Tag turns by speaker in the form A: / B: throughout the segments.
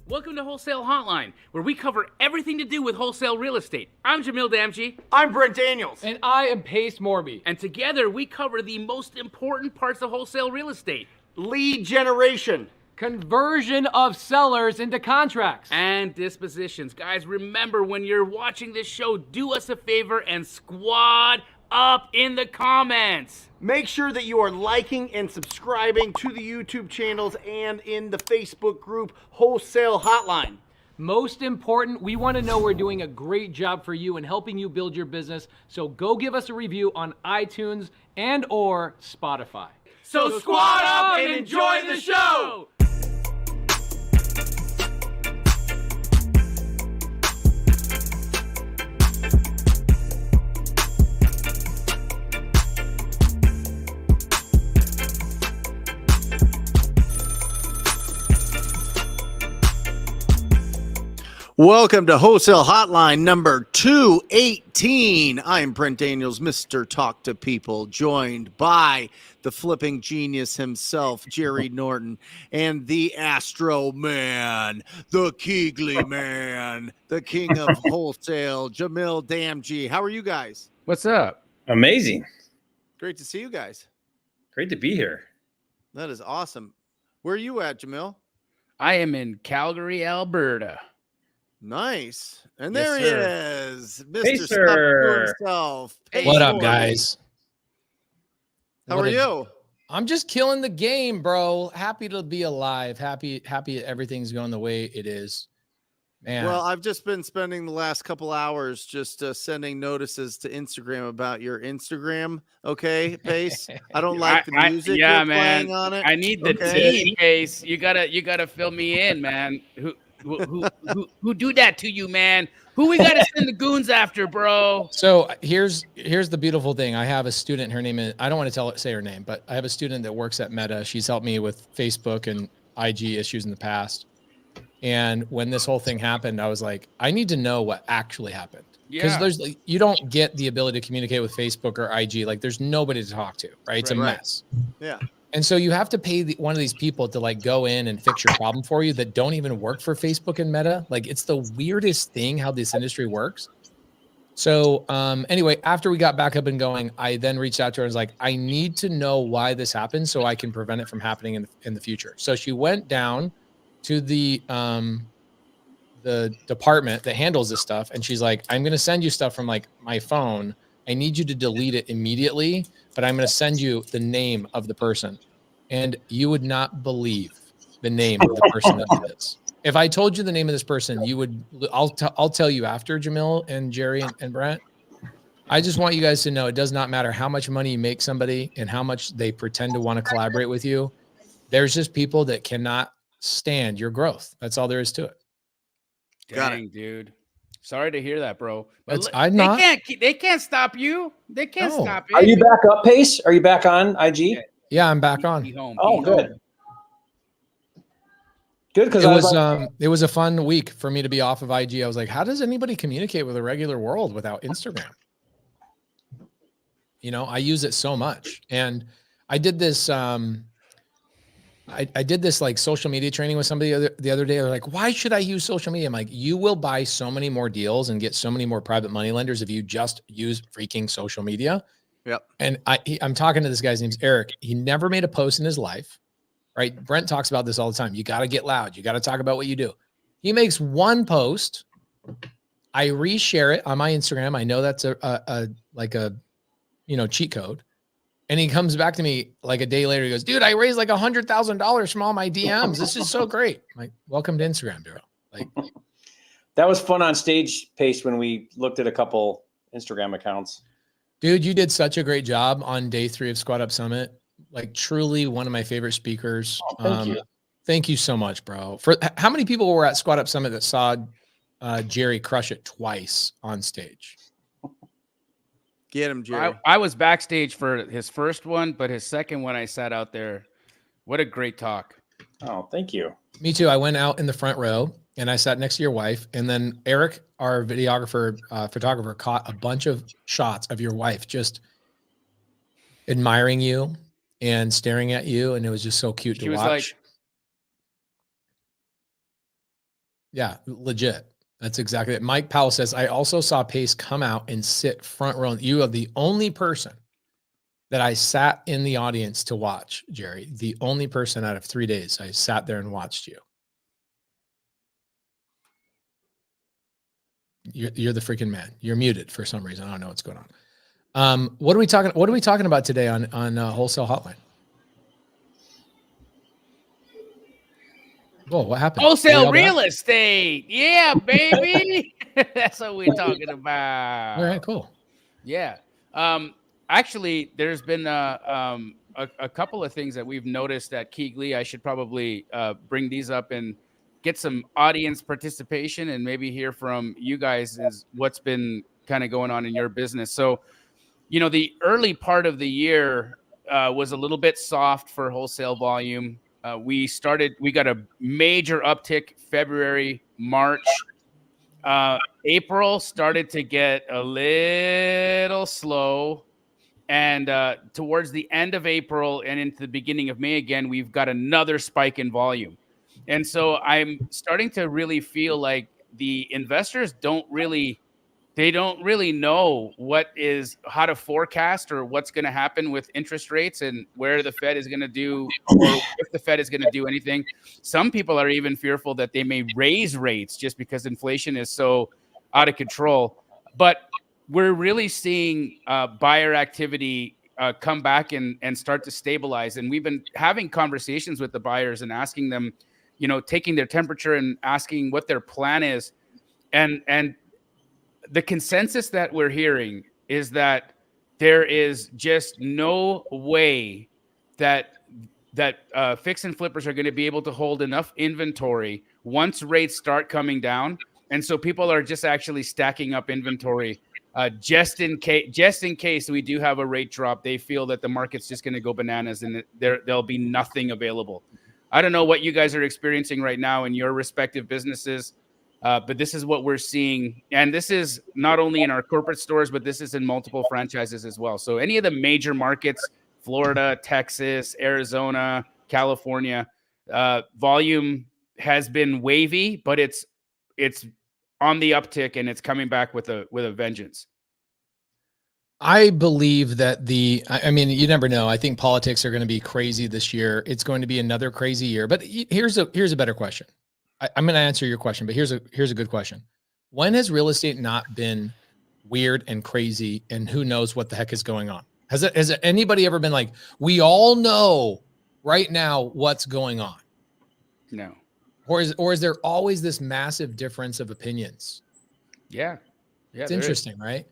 A: Welcome to Wholesale Hotline, where we cover everything to do with wholesale real estate. I'm Jamil Damji.
B: I'm Brent Daniels.
C: And I am Morby.
A: And together we cover the most important parts of wholesale real estate.
B: Lead generation.
C: Conversion of sellers into contracts.
A: And dispositions. Guys, remember when you're watching this show, do us a favor and squad up in the comments.
B: Make sure that you are liking and subscribing to the YouTube channels and in the Facebook group Wholesale Hotline.
C: Most important, we want to know we're doing a great job for you and helping you build your business. So go give us a review on iTunes and or Spotify.
A: So squad up and enjoy the show.
B: Welcome to Wholesale Hotline number 218. I'm Brent Daniels, Mr. Talk to People, joined by the flipping genius himself, Jerry Norton, and the Astro Man, the Keegley Man, the king of wholesale, Jamil Damji. How are you guys?
A: What's up?
D: Amazing.
B: Great to see you guys.
D: Great to be here.
B: That is awesome. Where are you at, Jamil?
A: I am in Calgary, Alberta.
B: Nice. And
A: Yes,
B: there he
D: sir.
B: is, Mr.
D: Pacer.
B: Stuff to himself.
E: What up,
B: Pacer.
E: guys?
B: How are you?
E: I'm just killing the game, bro. Happy to be alive. Happy everything's going the way it is. Man.
B: Well, I've just been spending the last couple hours just sending notices to Instagram about your Instagram. Okay, Pace. I don't like the music you're playing on it.
A: I need the tea, Pace. You gotta fill me in, man. Who do that to you, man? Who we gotta send the goons after, bro?
E: So here's the beautiful thing. I have a student. Her name is, I don't want to say her name, but I have a student that works at Meta. She's helped me with Facebook and IG issues in the past. And when this whole thing happened, I was like, I need to know what actually happened. Because you don't get the ability to communicate with Facebook or IG. Like there's nobody to talk to, right? It's a mess.
B: Yeah.
E: And so you have to pay one of these people to like go in and fix your problem for you that don't even work for Facebook and Meta. Like it's the weirdest thing how this industry works. So anyway, after we got back up and going, I then reached out to her and was like, I need to know why this happened so I can prevent it from happening in the future. So she went down to the department that handles this stuff. And she's like, I'm going to send you stuff from like my phone. I need you to delete it immediately, but I'm going to send you the name of the person. And you would not believe the name of the person that did this. If I told you the name of this person, you would, I'll tell you after, Jamil and Jerry and Brent. I just want you guys to know it does not matter how much money you make somebody and how much they pretend to want to collaborate with you. There's just people that cannot stand your growth. That's all there is to it.
A: Dang, dude. Sorry to hear that, bro. But they can't stop you. They can't stop it.
D: Are you back up, Pace? Are you back on IG?
E: Yeah, I'm back on.
D: Good. Good, because
E: it was a fun week for me to be off of IG. I was like, how does anybody communicate with the regular world without Instagram? You know, I use it so much. And I did this I did this like social media training with somebody the other day. They're like, why should I use social media? I'm like, you will buy so many more deals and get so many more private money lenders if you just use freaking social media.
B: Yep.
E: And I'm talking to this guy's name's Eric. He never made a post in his life, right? Brent talks about this all the time. You got to get loud. You got to talk about what you do. He makes one post. I reshare it on my Instagram. I know that's a cheat code. And he comes back to me like a day later. He goes, dude, I raised like $100,000 from all my DMs. This is so great. I'm like, welcome to Instagram, dude. Like,
D: that was fun on stage, Pace, when we looked at a couple Instagram accounts.
E: Dude, you did such a great job on day 3 of Squad Up Summit. Like truly one of my favorite speakers.
D: Oh, thank you.
E: Thank you so much, bro. For how many people were at Squad Up Summit that saw Jerry crush it twice on stage?
B: Get him, Jerry.
A: I was backstage for his first one, but his second one I sat out there. What a great talk.
D: Oh, thank you.
E: Me too. I went out in the front row and I sat next to your wife. And then Eric, our videographer, photographer, caught a bunch of shots of your wife just admiring you and staring at you. And it was just so cute to watch. Yeah, legit. That's exactly it. Mike Powell says, I also saw Pace come out and sit front row. You are the only person that I sat in the audience to watch, Jerry. The only person out of 3 days I sat there and watched you. You're the freaking man. You're muted for some reason. I don't know what's going on. What are we talking about today on Wholesale Hotline? Whoa, what happened?
A: Wholesale real estate. Yeah, baby. That's what we're talking about.
E: All right, cool.
A: Yeah. Actually, there's been a couple of things that we've noticed at Keegley. I should probably bring these up and get some audience participation and maybe hear from you guys is what's been kind of going on in your business. So, you know, the early part of the year was a little bit soft for wholesale volume. We got a major uptick February, March. April started to get a little slow. And towards the end of April and into the beginning of May again, we've got another spike in volume. And so I'm starting to really feel like the investors don't really know how to forecast or what's going to happen with interest rates and where the Fed is going to do, or if the Fed is going to do anything. Some people are even fearful that they may raise rates just because inflation is so out of control. But we're really seeing buyer activity come back and start to stabilize. And we've been having conversations with the buyers and asking them, you know, taking their temperature and asking what their plan is. And the consensus that we're hearing is that there is just no way that fix and flippers are going to be able to hold enough inventory once rates start coming down. And so people are just actually stacking up inventory just in case we do have a rate drop. They feel that the market's just going to go bananas and there'll be nothing available. I don't know what you guys are experiencing right now in your respective businesses. But this is what we're seeing. And this is not only in our corporate stores, but this is in multiple franchises as well. So any of the major markets, Florida, Texas, Arizona, California, volume has been wavy, but it's on the uptick and it's coming back with a vengeance.
E: I believe that I mean, you never know. I think politics are going to be crazy this year. It's going to be another crazy year. But here's a better question. I'm going to answer your question, but here's a good question. When has real estate not been weird and crazy and who knows what the heck is going on? Has anybody ever been like, we all know right now what's going on?
A: No.
E: Or is there always this massive difference of opinions?
A: Yeah.
E: It's interesting, right?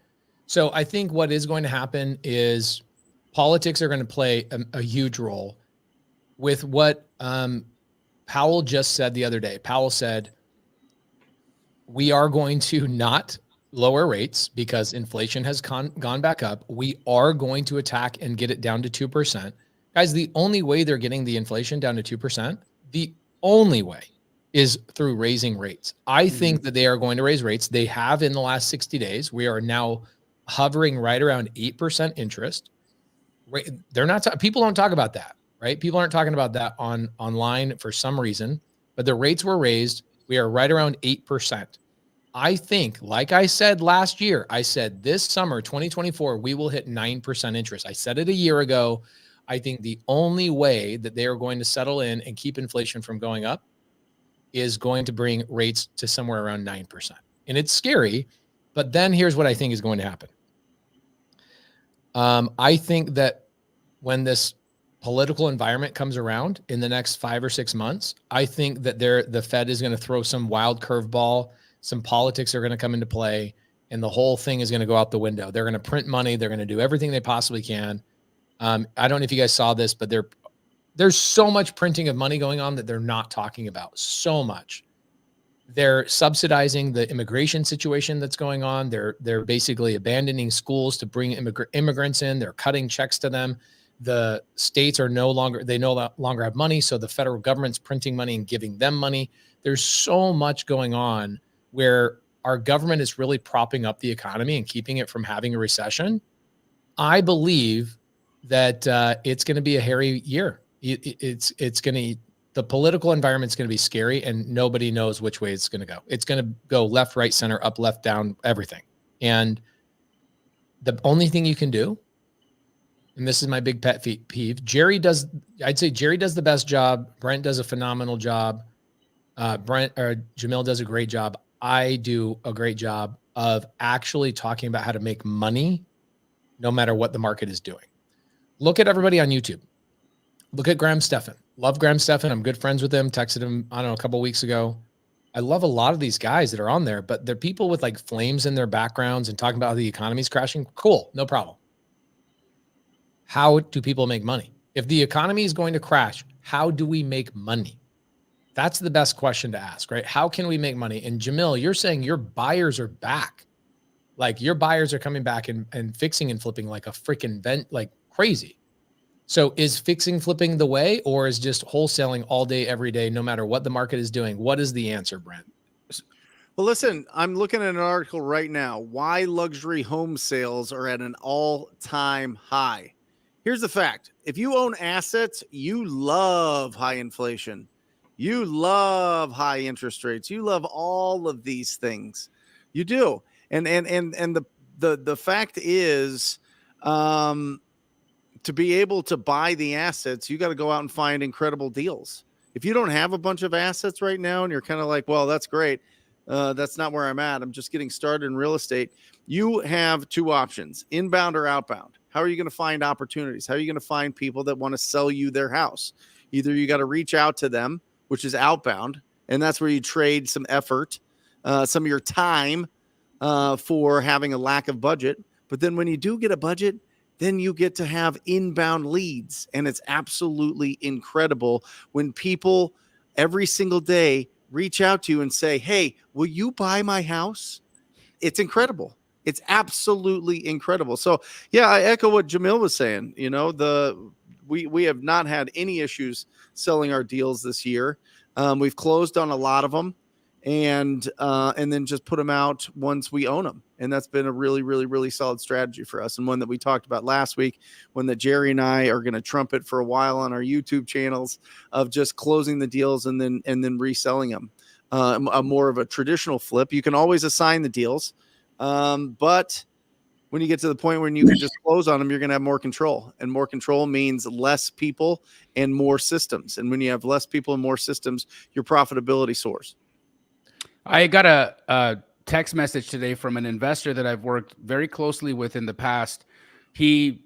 E: So I think what is going to happen is politics are going to play a huge role with what Powell just said the other day. Powell said, we are going to not lower rates because inflation has gone back up. We are going to attack and get it down to 2%. Guys, the only way they're getting the inflation down to 2%, the only way is through raising rates. I think that they are going to raise rates. They have in the last 60 days. We are now hovering right around 8% interest. They're not, people don't talk about that. Right? People aren't talking about that online for some reason, but the rates were raised. We are right around 8%. I think, like I said last year, I said this summer, 2024, we will hit 9% interest. I said it a year ago. I think the only way that they are going to settle in and keep inflation from going up is going to bring rates to somewhere around 9%. And it's scary, but then here's what I think is going to happen. I think that when this political environment comes around in the next 5 or 6 months, I think that the Fed is going to throw some wild curveball. Some politics are going to come into play, and the whole thing is going to go out the window. They're going to print money. They're going to do everything they possibly can. I don't know if you guys saw this, but there's so much printing of money going on that they're not talking about. So much. They're subsidizing the immigration situation that's going on. They're basically abandoning schools to bring immigrants in. They're cutting checks to them. The states are no longer have money, so the federal government's printing money and giving them money. There's so much going on where our government is really propping up the economy and keeping it from having a recession. I believe that it's going to be a hairy year. It's going to The political environment's going to be scary, and nobody knows which way it's going to go. It's going to go left, right, center, up, left, down, everything. And the only thing you can do, and this is my big pet peeve, I'd say Jerry does the best job. Brent does a phenomenal job. Jamil does a great job. I do a great job of actually talking about how to make money no matter what the market is doing. Look at everybody on YouTube. Look at Graham Stephan. Love Graham Stephan. I'm good friends with him. Texted him, I don't know, a couple of weeks ago. I love a lot of these guys that are on there, but they're people with like flames in their backgrounds and talking about how the economy's crashing. Cool. No problem. How do people make money? If the economy is going to crash, how do we make money? That's the best question to ask, right? How can we make money? And Jamil, you're saying your buyers are back. Like your buyers are coming back and fixing and flipping like a freaking vent, like crazy. So is fixing flipping the way, or is just wholesaling all day, every day, no matter what the market is doing? What is the answer, Brent?
B: Well, listen, I'm looking at an article right now. Why luxury home sales are at an all-time high. Here's the fact. If you own assets, you love high inflation. You love high interest rates. You love all of these things. You do. And the fact is, to be able to buy the assets, you got to go out and find incredible deals. If you don't have a bunch of assets right now and you're kind of like, well, that's great. That's not where I'm at. I'm just getting started in real estate. You have two options, inbound or outbound. How are you going to find opportunities? How are you going to find people that want to sell you their house? Either you got to reach out to them, which is outbound, and that's where you trade some effort, some of your time for having a lack of budget. But then when you do get a budget, then you get to have inbound leads. And it's absolutely incredible when people every single day reach out to you and say, hey, will you buy my house? It's incredible. It's absolutely incredible. So yeah, I echo what Jamil was saying. You know, we have not had any issues selling our deals this year. We've closed on a lot of them and then just put them out once we own them. And that's been a really, really, really solid strategy for us. And one that we talked about last week, one that Jerry and I are going to trumpet for a while on our YouTube channels, of just closing the deals and then reselling them. More of a traditional flip. You can always assign the deals. But when you get to the point when you can just close on them, you're going to have more control, and more control means less people and more systems. And when you have less people and more systems, your profitability soars.
A: I got a text message today from an investor that I've worked very closely with in the past. He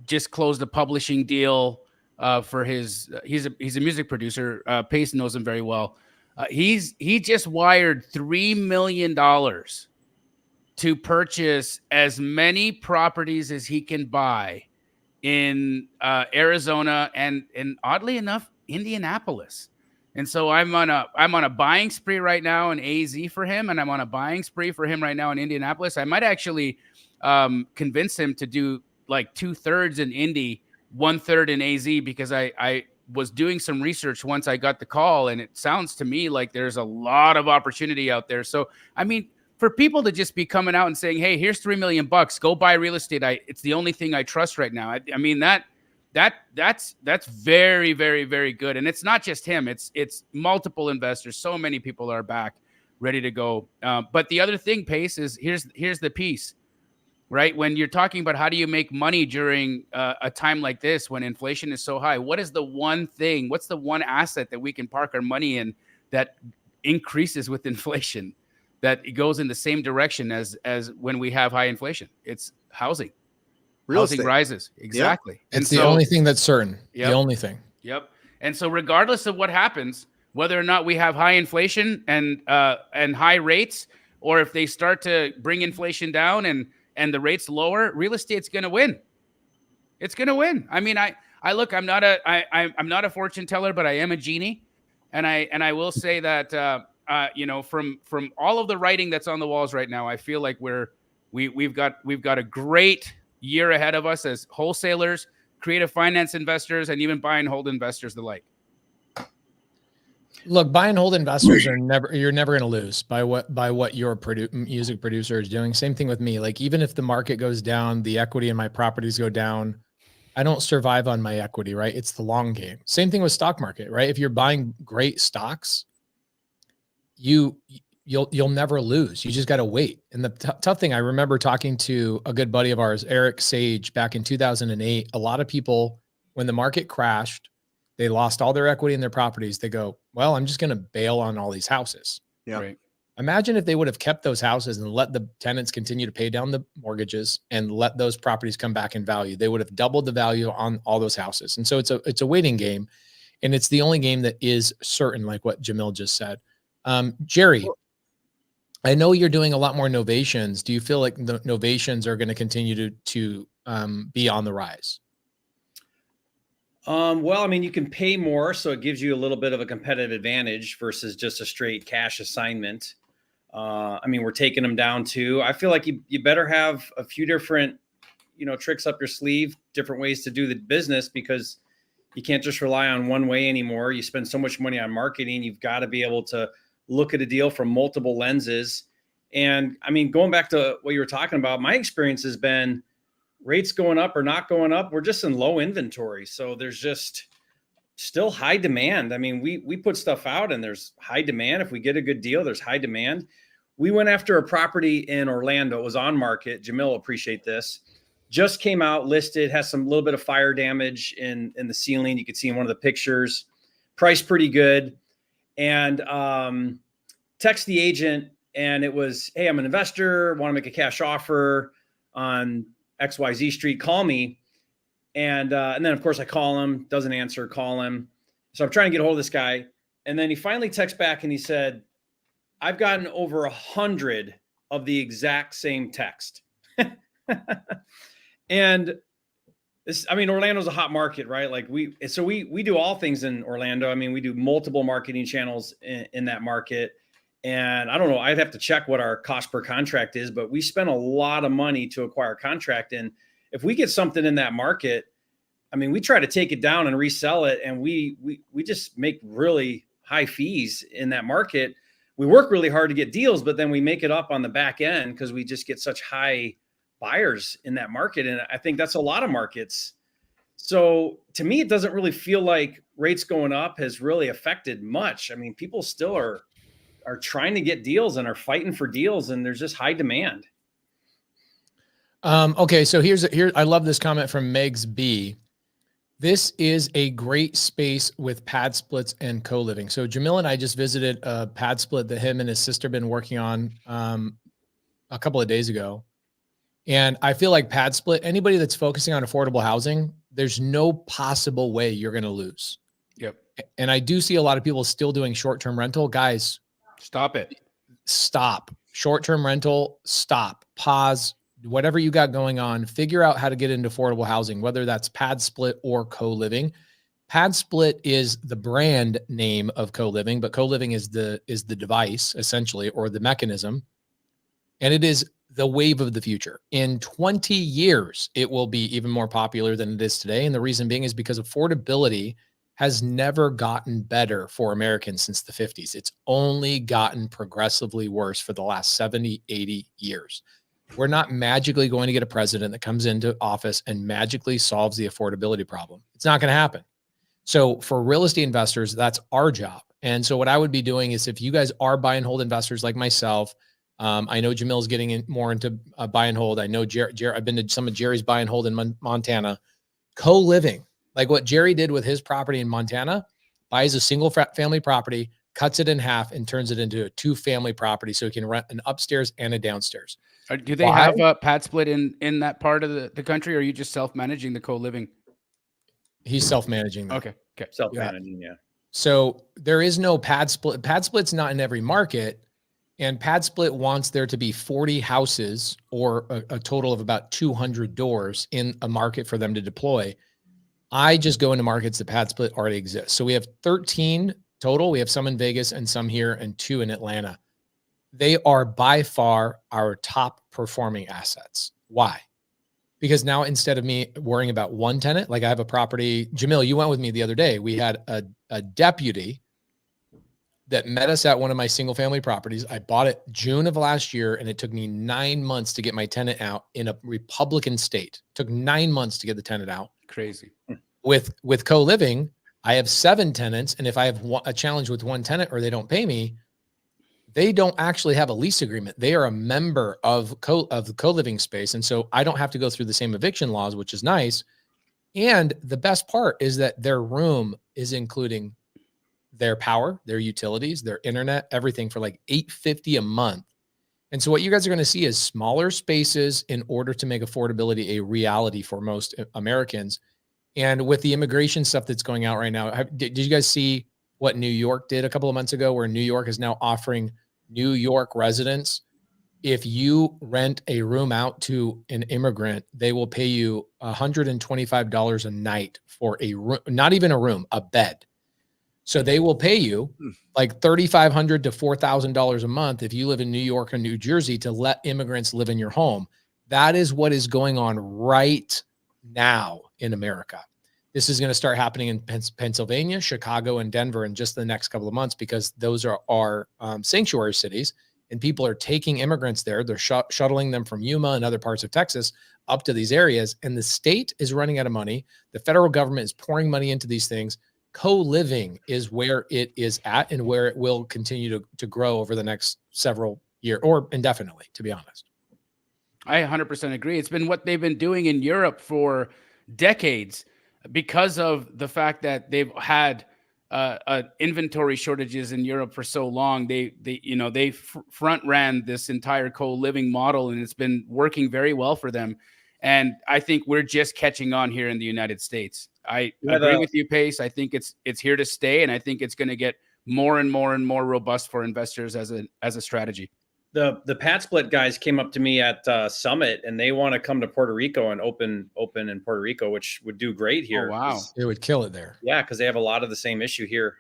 A: just closed a publishing deal for his. He's a music producer. Pace knows him very well. He just wired $3 million to purchase as many properties as he can buy in Arizona and oddly enough, Indianapolis. And so I'm on a buying spree right now in AZ for him, and I'm on a buying spree for him right now in Indianapolis. I might actually convince him to do like 2/3 in Indy, 1/3 in AZ, because I was doing some research once I got the call, and it sounds to me like there's a lot of opportunity out there. So, I mean, for people to just be coming out and saying, hey, here's $3 million, go buy real estate. It's the only thing I trust right now. I mean, that's very, very, very good. And it's not just him. It's multiple investors. So many people are back ready to go. But the other thing, Pace, is here's the piece, right? When you're talking about how do you make money during a time like this, when inflation is so high, what is the one thing, what's the one asset that we can park our money in that increases with inflation, that it goes in the same direction as when we have high inflation? It's housing. Housing rises. Exactly. Yep.
E: And it's the only thing that's certain. Yep. The only thing.
A: Yep. And so regardless of what happens, whether or not we have high inflation and high rates, or if they start to bring inflation down and the rates lower, real estate's going to win. It's going to win. I mean, I look, I'm not a fortune teller, but I am a genie. And I will say that, you know, from all of the writing that's on the walls right now, I feel like we've got a great year ahead of us as wholesalers, creative finance investors, and even buy and hold investors alike.
E: Look, buy and hold investors you're never going to lose by what your music producer is doing. Same thing with me. Like, even if the market goes down, the equity in my properties go down, I don't survive on my equity, right? It's the long game. Same thing with stock market, right? If you're buying great stocks, you'll never lose. You just got to wait. And the tough thing, I remember talking to a good buddy of ours, Eric Sage, back in 2008. A lot of people, when the market crashed, they lost all their equity in their properties. They go, well, I'm just going to bail on all these houses.
B: Yeah.
A: Right.
E: Imagine if they would have kept those houses and let the tenants continue to pay down the mortgages and let those properties come back in value. They would have doubled the value on all those houses. And so it's a waiting game, and it's the only game that is certain, like what Jamil just said. Jerry, I know you're doing a lot more novations. Do you feel like the novations are going to continue to be on the rise?
D: Well, I mean, you can pay more, so it gives you a little bit of a competitive advantage versus just a straight cash assignment. I mean, we're taking them down too. I feel like you better have a few different, tricks up your sleeve, different ways to do the business, because you can't just rely on one way anymore. You spend so much money on marketing. You've got to be able to look at a deal from multiple lenses. And I mean, going back to what you were talking about, my experience has been rates going up or not going up. We're just in low inventory. So there's just still high demand. I mean, we put stuff out and there's high demand. If we get a good deal, there's high demand. We went after a property in Orlando. It was on market. Jamil will appreciate this. Just came out, listed, has some little bit of fire damage in the ceiling. You could see in one of the pictures. Price pretty good. And text the agent, and it was, hey, I'm an investor, want to make a cash offer on XYZ street, call me. And then of course I call him, doesn't answer, call him. So I'm trying to get a hold of this guy. And then he finally texts back and he said, I've gotten over 100 of the exact same text. And this, I mean, Orlando's a hot market, right? Like we do all things in Orlando. I mean, we do multiple marketing channels in that market. And I don't know, I'd have to check what our cost per contract is, but we spend a lot of money to acquire a contract. And if we get something in that market, I mean, we try to take it down and resell it. And we just make really high fees in that market. We work really hard to get deals, but then we make it up on the back end because we just get such high buyers in that market. And I think that's a lot of markets. So to me, it doesn't really feel like rates going up has really affected much. I mean, people still are trying to get deals and are fighting for deals, and there's just high demand.
E: Okay. So here, I love this comment from Megs B. This is a great space with pad splits and co-living. So Jamil and I just visited a pad split that him and his sister been working on a couple of days ago. And I feel like pad split, anybody that's focusing on affordable housing, there's no possible way you're going to lose.
A: Yep.
E: And I do see a lot of people still doing short-term rental. Guys,
A: stop it.
E: Stop. Short-term rental, stop. Pause. Whatever you got going on, figure out how to get into affordable housing, whether that's pad split or co-living. Pad split is the brand name of co-living, but co-living is the device essentially, or the mechanism. And it is the wave of the future. In 20 years, it will be even more popular than it is today. And the reason being is because affordability has never gotten better for Americans since the 50s. It's only gotten progressively worse for the last 70, 80 years. We're not magically going to get a president that comes into office and magically solves the affordability problem. It's not going to happen. So for real estate investors, that's our job. And so what I would be doing is, if you guys are buy and hold investors like myself, I know Jamil's getting more into buy and hold. I know I've been to some of Jerry's buy and hold in Montana. Co-living, like what Jerry did with his property in Montana, buys a single family property, cuts it in half, and turns it into a 2-family property so he can rent an upstairs and a downstairs.
A: Do they have a pad split in that part of the country, or are you just self-managing the co-living?
E: He's self-managing that.
A: Okay.
D: Self-managing, yeah.
E: So there is no pad split. Pad split's not in every market. And pad split wants there to be 40 houses or a total of about 200 doors in a market for them to deploy. I just go into markets that pad split already exists. So we have 13 total. We have some in Vegas and some here and 2 in Atlanta. They are by far our top performing assets. Why? Because now, instead of me worrying about one tenant, like I have a property, Jamil, you went with me the other day. We had a deputy that met us at one of my single family properties. I bought it June of last year, and it took me 9 months to get my tenant out in a Republican state. It took 9 months to get the tenant out.
A: Crazy.
E: With co-living, I have 7 tenants, and if I have a challenge with one tenant or they don't pay me, they don't actually have a lease agreement. They are a member of the co-living space, and so I don't have to go through the same eviction laws, which is nice. And the best part is that their room is including their power, their utilities, their internet, everything for like $850 a month. And so what you guys are going to see is smaller spaces in order to make affordability a reality for most Americans. And with the immigration stuff that's going out right now, did you guys see what New York did a couple of months ago, where New York is now offering New York residents, if you rent a room out to an immigrant, they will pay you $125 a night for a room, not even a room, a bed. So they will pay you like $3,500 to $4,000 a month if you live in New York or New Jersey to let immigrants live in your home. That is what is going on right now in America. This is going to start happening in Pennsylvania, Chicago, and Denver in just the next couple of months, because those are our sanctuary cities, and people are taking immigrants there. They're shuttling them from Yuma and other parts of Texas up to these areas, and the state is running out of money. The federal government is pouring money into these things. Co-living is where it is at and where it will continue to grow over the next several years, or indefinitely, to be honest.
A: I 100% agree. It's been what they've been doing in Europe for decades, because of the fact that they've had inventory shortages in Europe for so long. They front ran this entire co-living model, and it's been working very well for them. And I think we're just catching on here in the United States. I agree with you, Pace. I think it's here to stay, and I think it's going to get more and more and more robust for investors as a strategy.
D: The Padsplit guys came up to me at Summit, and they want to come to Puerto Rico and open in Puerto Rico, which would do great here.
A: Oh, wow.
E: It would kill it there.
D: Yeah, because they have a lot of the same issue here.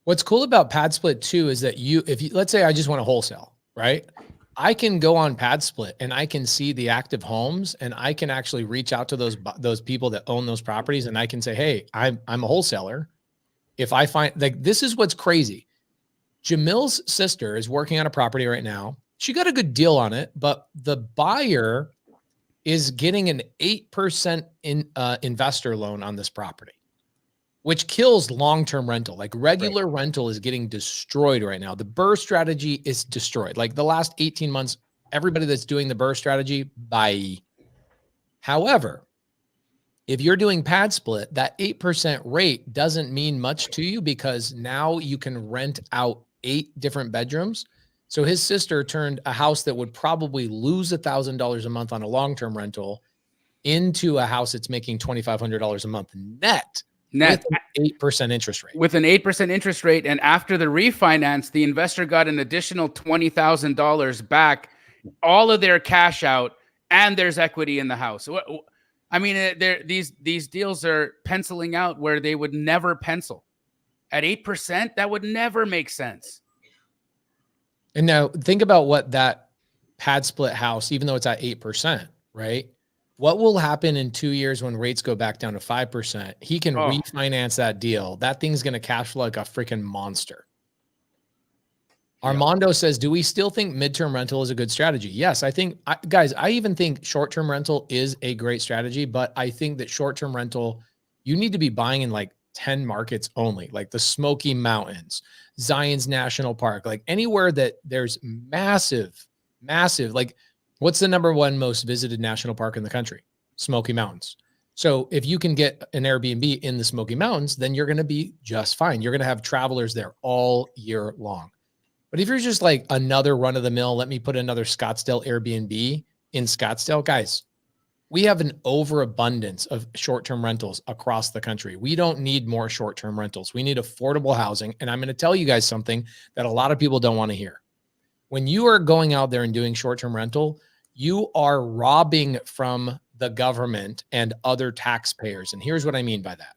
E: What's cool about Padsplit too is that if you let's say I just want to wholesale, right? I can go on Padsplit and I can see the active homes, and I can actually reach out to those people that own those properties, and I can say, hey, I'm a wholesaler. If I find, like, this is what's crazy. Jamil's sister is working on a property right now. She got a good deal on it, but the buyer is getting an 8% investor loan on this property, which kills long-term rental. Like, regular rental is getting destroyed right now. The BRRRR strategy is destroyed. Like, the last 18 months, everybody that's doing the BRRRR strategy, bye. However, if you're doing Padsplit, that 8% rate doesn't mean much to you, because now you can rent out 8 different bedrooms. So his sister turned a house that would probably lose $1,000 a month on a long-term rental into a house that's making $2,500 a month net. With an 8% interest rate.
A: With an 8% interest rate, and after the refinance, the investor got an additional $20,000 back, all of their cash out, and there's equity in the house. I mean, these deals are penciling out where they would never pencil. At 8%, that would never make sense.
E: And now think about what that Padsplit house, even though it's at 8%, right? What will happen in 2 years when rates go back down to 5%? He can refinance that deal. That thing's going to cash flow like a freaking monster. Armando says, do we still think midterm rental is a good strategy? Yes, I think, guys, I even think short-term rental is a great strategy, but I think that short-term rental, you need to be buying in like 10 markets only, like the Smoky Mountains, Zion's National Park, like anywhere that there's massive, like, what's the #1 most visited national park in the country? Smoky Mountains. So if you can get an Airbnb in the Smoky Mountains, then you're going to be just fine. You're going to have travelers there all year long. But if you're just like another run of the mill, let me put another Scottsdale Airbnb in Scottsdale, guys, we have an overabundance of short-term rentals across the country. We don't need more short-term rentals. We need affordable housing. And I'm going to tell you guys something that a lot of people don't want to hear. When you are going out there and doing short-term rental, you are robbing from the government and other taxpayers. And here's what I mean by that.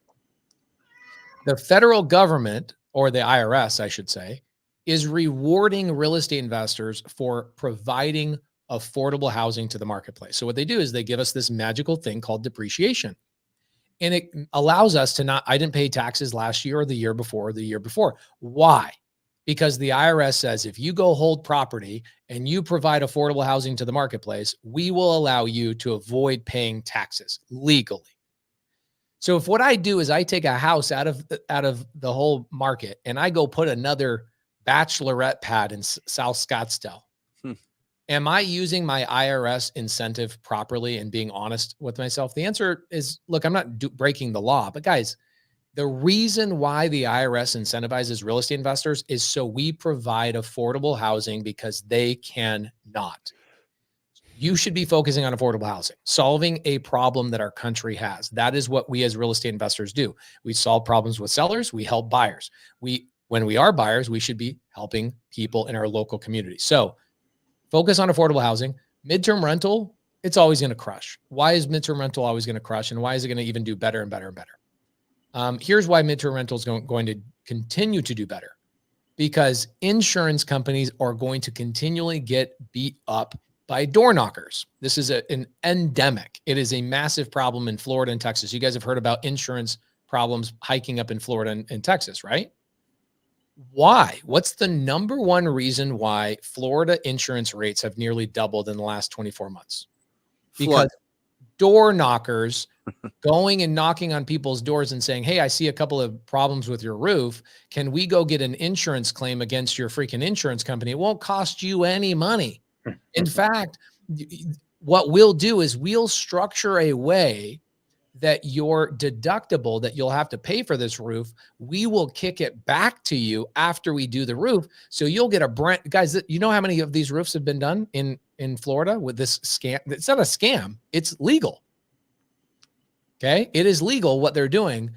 E: The federal government, or the IRS, I should say, is rewarding real estate investors for providing affordable housing to the marketplace. So what they do is they give us this magical thing called depreciation. And it allows us to I didn't pay taxes last year or the year before or the year before. Why? Because the IRS says, if you go hold property and you provide affordable housing to the marketplace, we will allow you to avoid paying taxes legally. So if what I do is I take a house out of the whole market and I go put another bachelorette pad in South Scottsdale, am I using my IRS incentive properly and being honest with myself? The answer is, look, I'm not breaking the law, but guys, the reason why the IRS incentivizes real estate investors is so we provide affordable housing because they cannot. You should be focusing on affordable housing, solving a problem that our country has. That is what we as real estate investors do. We solve problems with sellers. We help buyers. When we are buyers, we should be helping people in our local community. So focus on affordable housing. Midterm rental, it's always going to crush. Why is midterm rental always going to crush? And why is it going to even do better and better and better? Here's why midterm rental is going to continue to do better, because insurance companies are going to continually get beat up by door knockers. This is an endemic. It is a massive problem in Florida and Texas. You guys have heard about insurance problems hiking up in Florida and Texas, right? Why? What's the number one reason why Florida insurance rates have nearly doubled in the last 24 months? Because door knockers going and knocking on people's doors and saying, hey, I see a couple of problems with your roof. Can we go get an insurance claim against your freaking insurance company? It won't cost you any money. In fact, what we'll do is we'll structure a way that your deductible that you'll have to pay for this roof, we will kick it back to you after we do the roof. So you'll get a Brent. Guys, you know how many of these roofs have been done in Florida with this scam? It's not a scam. It's legal. Okay. It is legal what they're doing.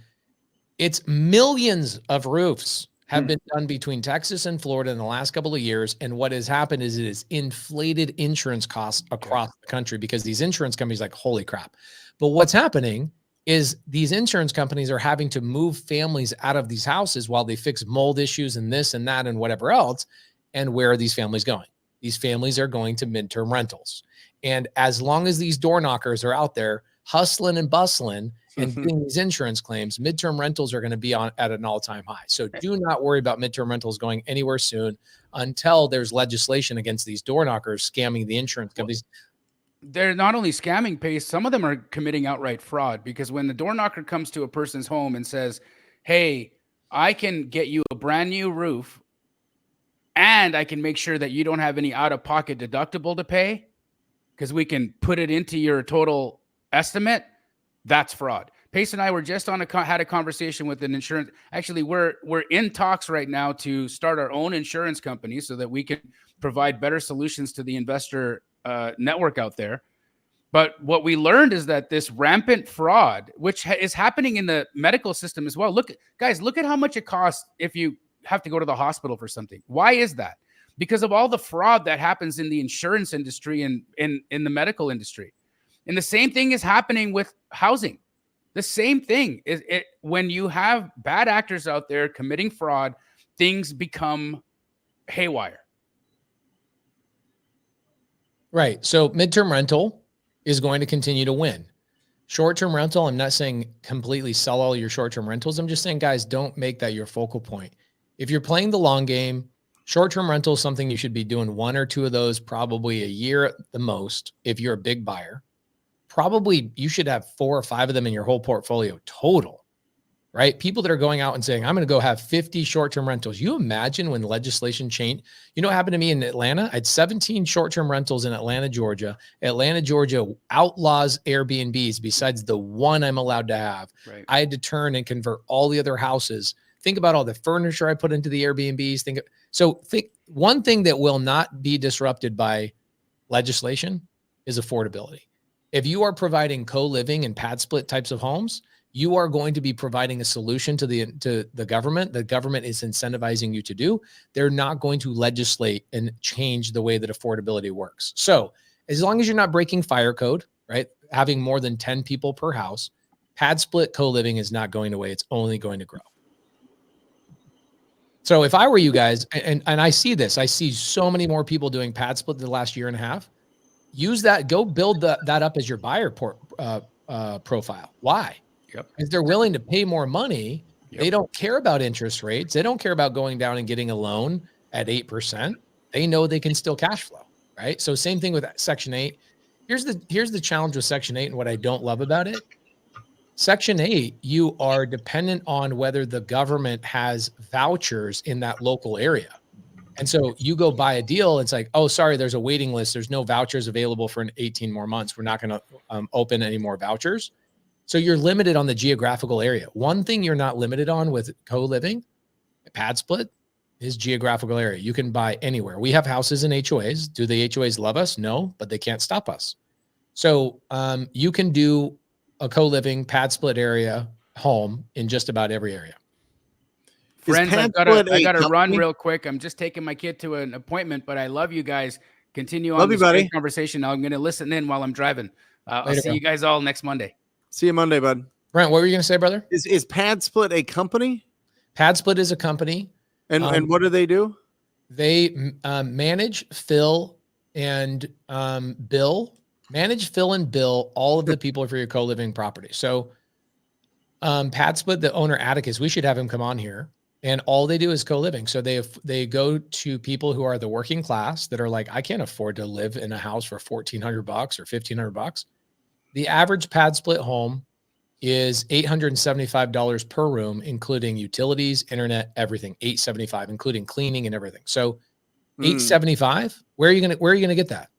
E: It's millions of roofs have been done between Texas and Florida in the last couple of years. And what has happened is it has inflated insurance costs across the country because these insurance companies are like, holy crap. But what's happening is these insurance companies are having to move families out of these houses while they fix mold issues and this and that and whatever else. And where are these families going? These families are going to midterm rentals. And as long as these door knockers are out there hustling and bustling and getting these insurance claims, midterm rentals are going to be at an all-time high. So do not worry about midterm rentals going anywhere soon until there's legislation against these door knockers scamming the insurance companies.
A: They're not only scamming Pace, some of them are committing outright fraud, because when the door knocker comes to a person's home and says, hey, I can get you a brand new roof and I can make sure that you don't have any out-of-pocket deductible to pay because we can put it into your total estimate, that's fraud. Pace and I were just had a conversation with an insurance. Actually, we're in talks right now to start our own insurance company so that we can provide better solutions to the investor network out there. But what we learned is that this rampant fraud, which is happening in the medical system as well. Look at how much it costs if you have to go to the hospital for something. Why is that? Because of all the fraud that happens in the insurance industry and in the medical industry. And the same thing is happening with housing. The same thing is it when you have bad actors out there committing fraud, things become haywire.
E: Right. So midterm rental is going to continue to win. Short-term rental, I'm not saying completely sell all your short-term rentals. I'm just saying, guys, don't make that your focal point. If you're playing the long game, short-term rental is something you should be doing one or two of those probably a year at the most. If you're a big buyer, probably you should have 4 or 5 of them in your whole portfolio total, right? People that are going out and saying, I'm going to go have 50 short-term rentals. You imagine when legislation changed, you know what happened to me in Atlanta? I had 17 short-term rentals in Atlanta, Georgia. Atlanta, Georgia outlaws Airbnbs besides the one I'm allowed to have.
A: Right.
E: I had to turn and convert all the other houses. Think about all the furniture I put into the Airbnbs. One thing that will not be disrupted by legislation is affordability. If you are providing co-living and Padsplit types of homes, you are going to be providing a solution to the government. The government is incentivizing you to do. They're not going to legislate and change the way that affordability works. So as long as you're not breaking fire code, right? Having more than 10 people per house, Padsplit co-living is not going away. It's only going to grow. So if I were you guys, and I see this, I see so many more people doing Padsplit the last year and a half. Use that. Go build that up as your buyer profile. Why?
A: Yep.
E: Because they're willing to pay more money. Yep. They don't care about interest rates. They don't care about going down and getting a loan at 8%. They know they can still cash flow, right? So same thing with Section 8. Here's the challenge with Section 8 and what I don't love about it. Section 8, you are dependent on whether the government has vouchers in that local area. And so you go buy a deal, it's like, oh, sorry, there's a waiting list. There's no vouchers available for 18 more months. We're not going to open any more vouchers. So you're limited on the geographical area. One thing you're not limited on with co-living, Padsplit, is geographical area. You can buy anywhere. We have houses in HOAs. Do the HOAs love us? No, but they can't stop us. So you can do a co-living Padsplit area home in just about every area.
A: Friends, I gotta run real quick. I'm just taking my kid to an appointment, but I love you guys. Continue on this great conversation. I'm going to listen in while I'm driving. I'll see you guys all next Monday.
B: See you Monday, bud.
E: Brent, what were you going to say, brother?
B: Is Padsplit a company?
E: Padsplit is a company.
B: And what do they do?
E: They manage, fill, and bill all of the people for your co-living property. So Padsplit, the owner Atticus, we should have him come on here. And all they do is co-living. So they go to people who are the working class that are like, I can't afford to live in a house for $1,400 or $1,500. The average Padsplit home is $875 per room, including utilities, internet, everything. $875, including cleaning and everything. So $875. Where are you gonna get that?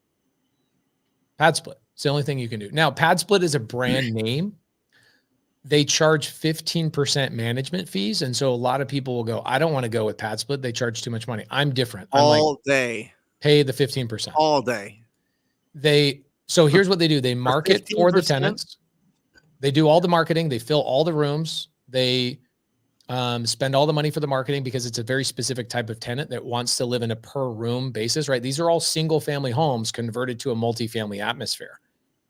E: Padsplit. It's the only thing you can do. Now, Padsplit is a brand name. They charge 15% management fees. And so a lot of people will go, I don't want to go with Padsplit. They charge too much money. I'm different.
B: All day.
E: Pay the 15%.
B: All day.
E: So here's what they do. They market for the tenants. They do all the marketing. They fill all the rooms. They spend all the money for the marketing because it's a very specific type of tenant that wants to live in a per room basis, right? These are all single family homes converted to a multifamily atmosphere.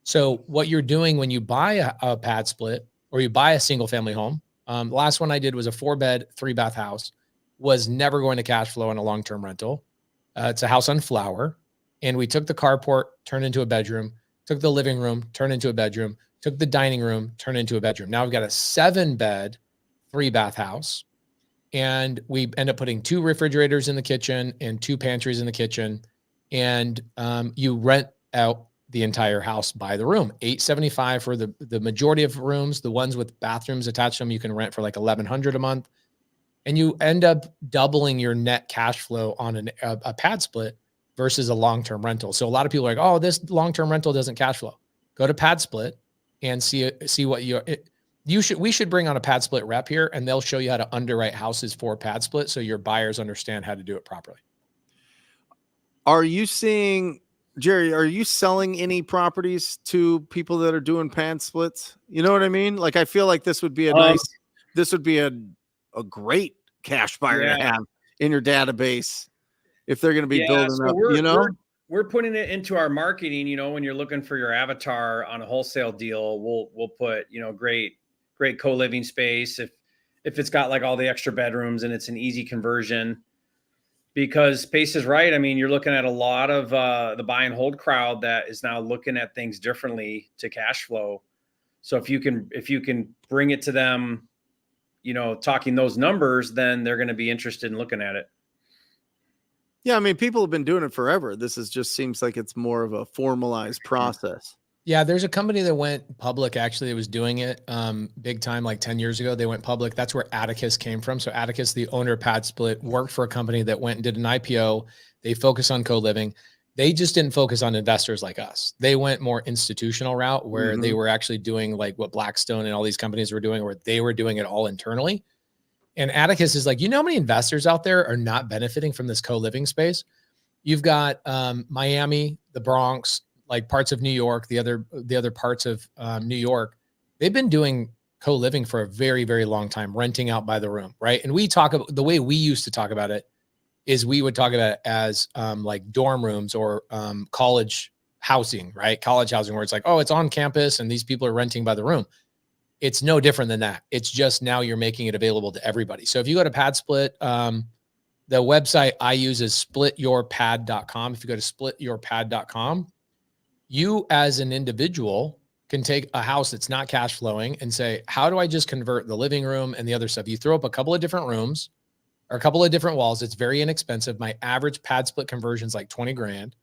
E: So what you're doing when you buy a Padsplit, or you buy a single family home. The last one I did was a 4-bed, 3-bath house, was never going to cash flow in a long-term rental. It's a house on Flower. And we took the carport, turned into a bedroom, took the living room, turned into a bedroom, took the dining room, turned into a bedroom. Now we've got a 7-bed, 3-bath house. And we end up putting 2 refrigerators in the kitchen and 2 pantries in the kitchen. And you rent out the entire house by the room. $875 for the majority of rooms. The ones with bathrooms attached to them, you can rent for like $1,100 a month. And you end up doubling your net cash flow on a Padsplit versus a long-term rental. So a lot of people are like, oh, this long-term rental doesn't cash flow. Go to Padsplit and see what we should bring on a Padsplit rep here, and they'll show you how to underwrite houses for Padsplit so your buyers understand how to do it properly.
B: Are you seeing, Jerry, are you selling any properties to people that are doing Padsplits? You know what I mean? Like, I feel like this would be a great cash buyer to have in your database if they're going to be building up,
D: We're putting it into our marketing, when you're looking for your avatar on a wholesale deal, we'll put, great co-living space. If it's got like all the extra bedrooms and it's an easy conversion. Because Pace is right. I mean, you're looking at a lot of the buy and hold crowd that is now looking at things differently to cash flow. So if you can bring it to them, talking those numbers, then they're going to be interested in looking at it.
B: Yeah, I mean, people have been doing it forever. This just seems like it's more of a formalized process.
E: Yeah, there's a company that went public, actually, that was doing it big time, like 10 years ago. They went public. That's where Atticus came from. So Atticus, the owner of Padsplit, worked for a company that went and did an IPO. They focus on co-living. They just didn't focus on investors like us. They went more institutional route where they were actually doing like what Blackstone and all these companies were doing, where they were doing it all internally. And Atticus is like, how many investors out there are not benefiting from this co-living space? You've got Miami, the Bronx, like parts of New York, the other parts of New York. They've been doing co-living for a very, very long time, renting out by the room, right? And we talk about the way we used to talk about it is we would talk about it as like dorm rooms or college housing, right? College housing, where it's like, oh, it's on campus and these people are renting by the room. It's no different than that. It's just now you're making it available to everybody. So if you go to Padsplit, the website I use is splityourpad.com. If you go to splityourpad.com, you as an individual can take a house that's not cash flowing and say, how do I just convert the living room and the other stuff? You throw up a couple of different rooms or a couple of different walls. It's very inexpensive. My average Padsplit conversion is like 20 grand.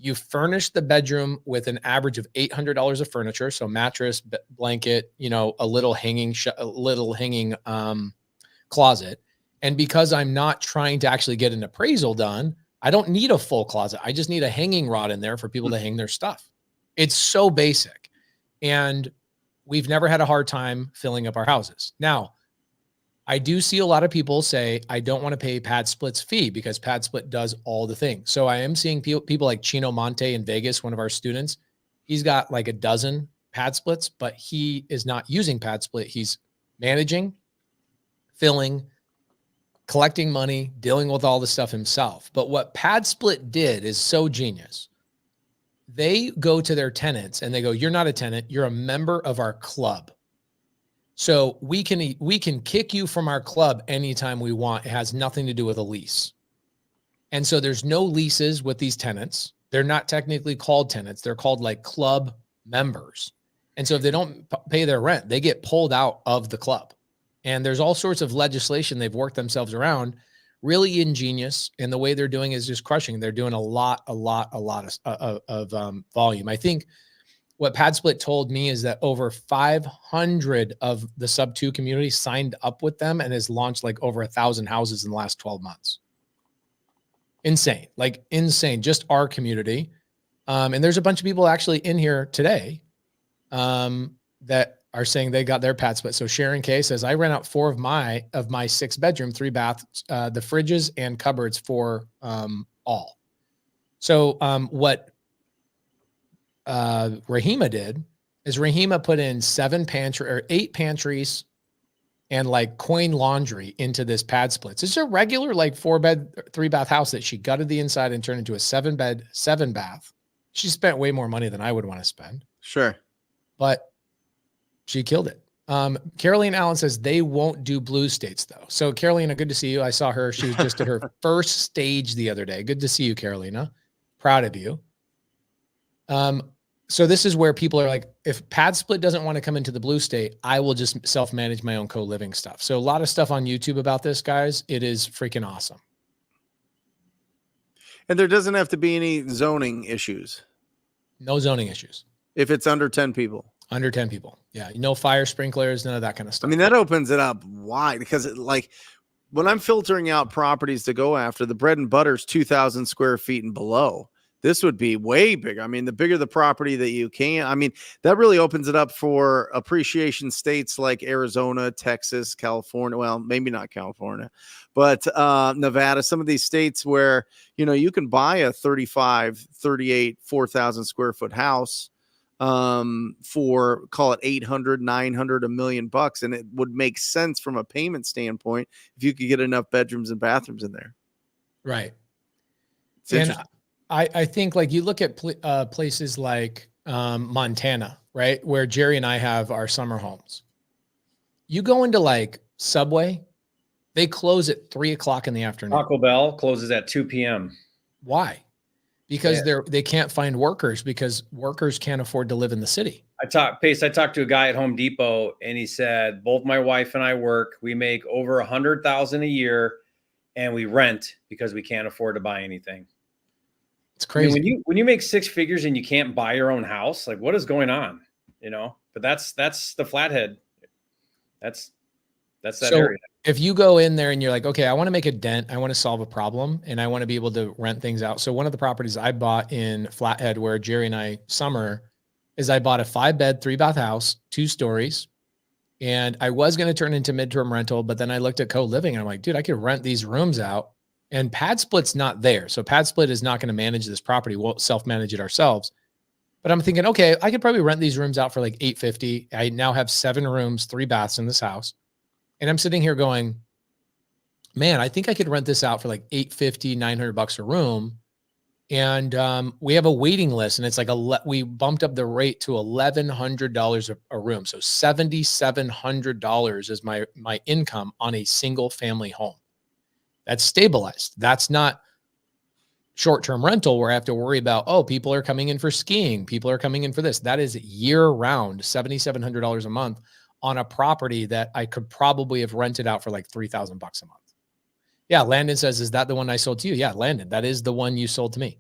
E: You furnish the bedroom with an average of $800 of furniture. So mattress, blanket, you know, a little hanging closet. And because I'm not trying to actually get an appraisal done, I don't need a full closet. I just need a hanging rod in there for people to hang their stuff. It's so basic. And we've never had a hard time filling up our houses. Now, I do see a lot of people say, I don't want to pay Padsplit's fee because Padsplit does all the things. So I am seeing people like Chino Monte in Vegas, one of our students. He's got like a dozen Padsplits, but he is not using Padsplit. He's managing, filling, collecting money, dealing with all the stuff himself. But what Padsplit did is so genius. They go to their tenants and they go, you're not a tenant, you're a member of our club. So we can kick you from our club anytime we want. It has nothing to do with a lease. And so there's no leases with these tenants. They're not technically called tenants. They're called like club members. And so if they don't pay their rent, they get pulled out of the club. And there's all sorts of legislation they've worked themselves around. Really ingenious. And the way they're doing is just crushing. They're doing a lot of volume. I think what Padsplit told me is that over 500 of the sub-2 community signed up with them and has launched like over 1,000 houses in the last 12 months. Insane, like insane, just our community. And there's a bunch of people actually in here today that are saying they got their Padsplit. So Sharon K says, I rent out 4 of my 6-bedroom, 3-bath, the fridges and cupboards for all. So what Rahima did is Rahima put in 8 pantries and like coin laundry into this Padsplits. It's a regular like 4-bed, 3-bath house that she gutted the inside and turned into a 7-bed, 7-bath. She spent way more money than I would want to spend.
B: Sure.
E: But she killed it. Caroline Allen says they won't do blue states though. So Carolina, good to see you. I saw her. She was just at her first stage the other day. Good to see you, Carolina. Proud of you. So this is where people are like, if Padsplit doesn't want to come into the blue state, I will just self-manage my own co-living stuff. So a lot of stuff on YouTube about this, guys. It is freaking awesome.
B: And there doesn't have to be any zoning issues.
E: No zoning issues.
B: If it's under 10 people.
E: Under 10 people. Yeah. No fire sprinklers, none of that kind of stuff.
B: I mean, that opens it up wide because like when I'm filtering out properties to go after, the bread and butter is 2,000 square feet and below. This would be way bigger. I mean, the bigger the property that you can, I mean, that really opens it up for appreciation states like Arizona, Texas, California. Well, maybe not California, but Nevada, some of these states where, you know, you can buy a 35, 38, 4,000 square foot house for call it 800, 900, $1 million. And it would make sense from a payment standpoint if you could get enough bedrooms and bathrooms in there.
E: Right.
B: It's interesting.
E: I think like you look at places like Montana, right? Where Jerry and I have our summer homes. You go into like Subway, they close at 3:00 in the afternoon.
D: Taco Bell closes at 2 p.m.
E: Why? Because they can't find workers because workers can't afford to live in the city.
D: I talked to a guy at Home Depot and he said, both my wife and I work, we make over 100,000 a year and we rent because we can't afford to buy anything.
E: It's crazy.
D: I mean, when you make 6 figures and you can't buy your own house, like what is going on? You know, but that's the Flathead. That's that area.
E: If you go in there and you're like, okay, I want to make a dent, I want to solve a problem, and I want to be able to rent things out. So one of the properties I bought in Flathead where Jerry and I summer is I bought a 5-bed, 3-bath house, 2 stories. And I was going to turn into midterm rental, but then I looked at co-living and I'm like, dude, I could rent these rooms out. And Padsplit's not there. So Padsplit is not going to manage this property. We'll self-manage it ourselves. But I'm thinking, okay, I could probably rent these rooms out for like $850. I now have 7 rooms, 3 baths in this house. And I'm sitting here going, man, I think I could rent this out for like $850, $900 a room. And we have a waiting list and it's like we bumped up the rate to $1,100 a room. So $7,700 is my income on a single family home. That's stabilized. That's not short-term rental where I have to worry about, oh, people are coming in for skiing. People are coming in for this. That is year-round, $7,700 a month on a property that I could probably have rented out for like $3,000 a month. Yeah, Landon says, is that the one I sold to you? Yeah, Landon, that is the one you sold to me.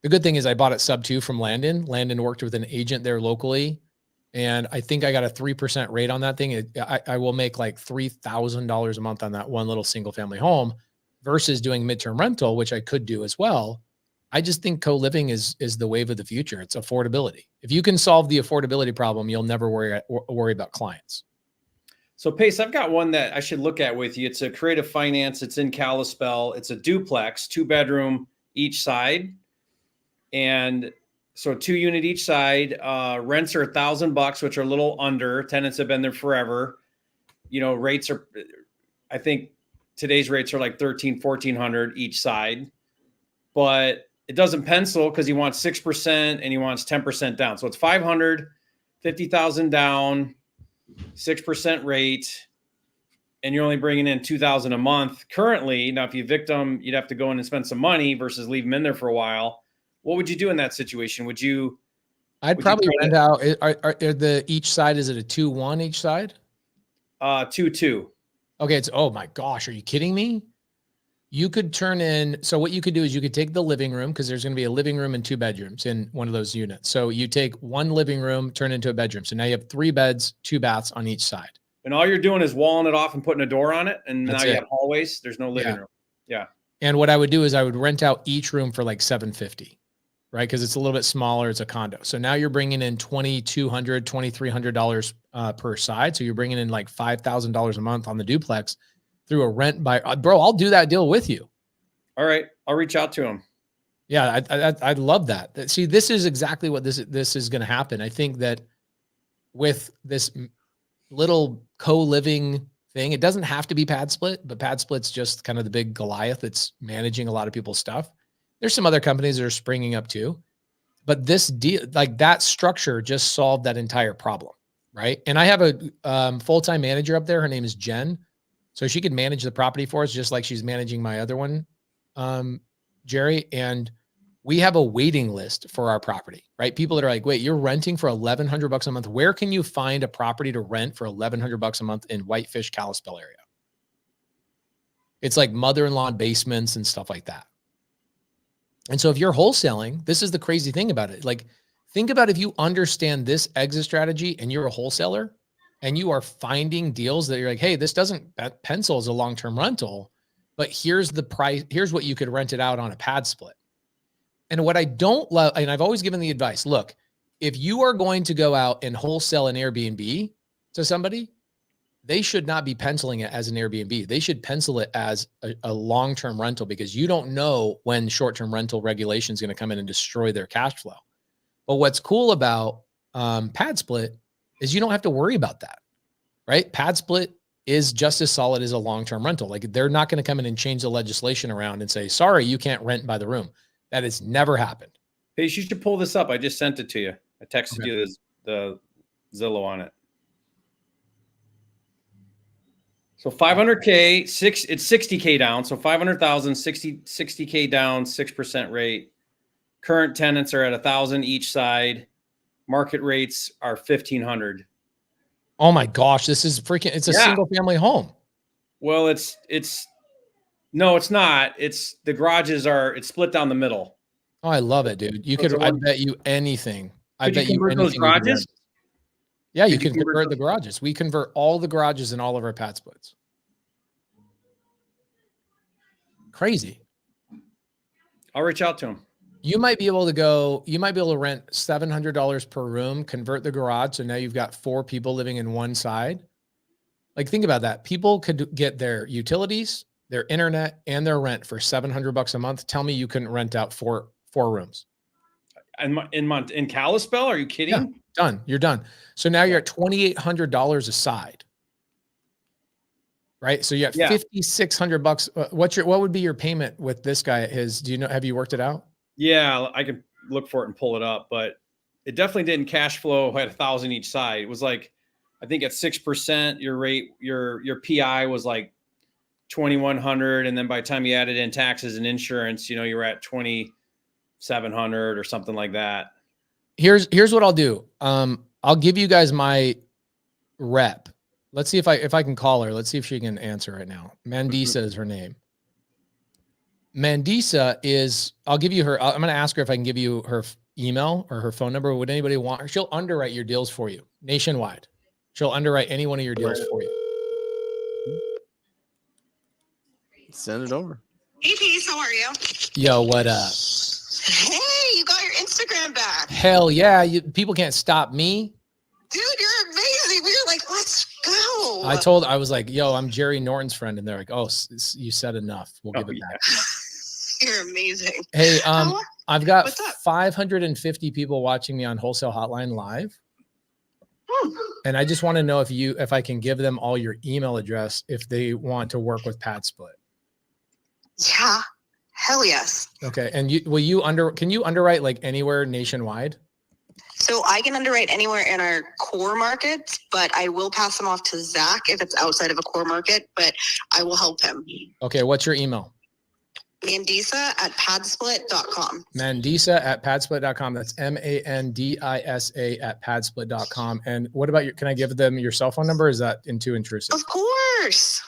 E: The good thing is I bought it sub 2 from Landon. Landon worked with an agent there locally. And I think I got a 3% rate on that thing. I will make like $3,000 a month on that one little single family home versus doing midterm rental, which I could do as well. I just think co-living is the wave of the future. It's affordability. If you can solve the affordability problem, you'll never worry about clients.
D: So Pace, I've got one that I should look at with you. It's a creative finance. It's in Kalispell. It's a duplex, 2-bedroom each side. And so 2-unit each side, rents are $1,000, which are a little under. Tenants have been there forever. You know, rates are, I think today's rates are like $1,300-1,400 each side, but it doesn't pencil because he wants 6% and he wants 10% down. So it's 500, 50,000 down, 6% rate, and you're only bringing in 2,000 a month currently. Now, if you evict them, you'd have to go in and spend some money versus leave them in there for a while. What would you do in that situation?
E: I'd probably rent out. Are the each side, is it a 2-1 each side?
D: 2-2.
E: Okay. It's, oh my gosh, are you kidding me? You could turn in. So what you could do is you could take the living room, because there's going to be a living room and 2 bedrooms in one of those units. So you take one living room, turn it into a bedroom. So now you have 3 beds, 2 baths on each side.
D: And all you're doing is walling it off and putting a door on it. And
E: That's
D: now you
E: it.
D: have hallways. There's no living room. Yeah.
E: And what I would do is I would rent out each room for like $750, right? Because it's a little bit smaller. It's a condo. So now you're bringing in $2,200, $2,300 per side. So you're bringing in like $5,000 a month on the duplex through a rent by, bro, I'll do that deal with you.
D: All right. I'll reach out to him.
E: Yeah. I'd love that. See, this is exactly what this is going to happen. I think that with this little co-living thing, it doesn't have to be Padsplit, but Padsplit's just kind of the big Goliath that's managing a lot of people's stuff. There's some other companies that are springing up too, but this deal, like that structure, just solved that entire problem, right? And I have a full-time manager up there. Her name is Jen. So she could manage the property for us, just like she's managing my other one, Jerry. And we have a waiting list for our property, right? People that are like, wait, you're renting for $1,100 a month. Where can you find a property to rent for $1,100 a month in Whitefish, Kalispell area? It's like mother-in-law basements and stuff like that. And so if you're wholesaling, this is the crazy thing about it. Like, think about if you understand this exit strategy and you're a wholesaler and you are finding deals that you're like, hey, this doesn't pencil as a long-term rental, but here's the price. Here's what you could rent it out on a Padsplit. And what I don't love, and I've always given the advice, look, if you are going to go out and wholesale an Airbnb to somebody, they should not be penciling it as an Airbnb. They should pencil it as a long-term rental, because you don't know when short-term rental regulation is going to come in and destroy their cash flow. But what's cool about Padsplit is you don't have to worry about that, right? Padsplit is just as solid as a long-term rental. Like, they're not going to come in and change the legislation around and say, sorry, you can't rent by the room. That has never happened.
D: Hey, you should pull this up. I just sent it to you. I texted you the Zillow on it. So 500K, it's 60K down. So 500,000, 60K down, 6% rate. Current tenants are at 1,000 each side. Market rates are 1,500.
E: Oh my gosh, this is freaking, it's a single family home.
D: Well, no, it's not. It's the garages it's split down the middle.
E: Oh, I love it, dude. You could, I bet you anything. I bet you anything.
D: Those garages?
E: Yeah, you can convert the garages. We convert all the garages in all of our Padsplits. Crazy.
D: I'll reach out to him.
E: You might be able to rent $700 per room, convert the garage. So now you've got 4 people living in one side. Like, think about that. People could get their utilities, their internet, and their rent for $700 a month. Tell me you couldn't rent out four rooms.
D: In Kalispell? Are you kidding?
E: Yeah, done. You're done. So now you're at $2,800 a side. Right. So you have $5,600. What would be your payment with this guy at his? Do you know? Have you worked it out?
D: Yeah, I can look for it and pull it up, but it definitely didn't cash flow at 1,000 each side. It was like, I think at 6%, your rate, your PI was like 2,100, and then by the time you added in taxes and insurance, you were at 2,700 or something like that.
E: Here's what I'll do. I'll give you guys my rep. Let's see if I can call her. Let's see if she can answer right now. Mandisa is her name. Mandisa is, I'll give you her, I'm going to ask her if I can give you her email or her phone number. Would anybody want her? She'll underwrite your deals for you nationwide. She'll underwrite any one of your deals for you.
B: Send it over.
F: Hey, Peace, how are you?
E: Yo, what up?
F: Hey, you got your Instagram back.
E: Hell yeah. People can't stop me.
F: Dude, you're amazing. We were like, let's go.
E: I was like, yo, I'm Jerry Norton's friend. And they're like, oh, you said enough. We'll give it back.
F: You're amazing.
E: Hey, I've got
F: What's up?
E: 550 people watching me on Wholesale Hotline live. And I just want to know if I can give them all your email address if they want to work with Padsplit.
F: Yeah. Hell yes.
E: Okay. And can you underwrite like anywhere nationwide?
F: So I can underwrite anywhere in our core markets, but I will pass them off to Zach if it's outside of a core market, but I will help him.
E: Okay. What's your email?
F: Mandisa@padsplit.com.
E: Mandisa@padsplit.com. That's MANDISA@padsplit.com. And what about can I give them your cell phone number? Or is that too intrusive?
F: Of course.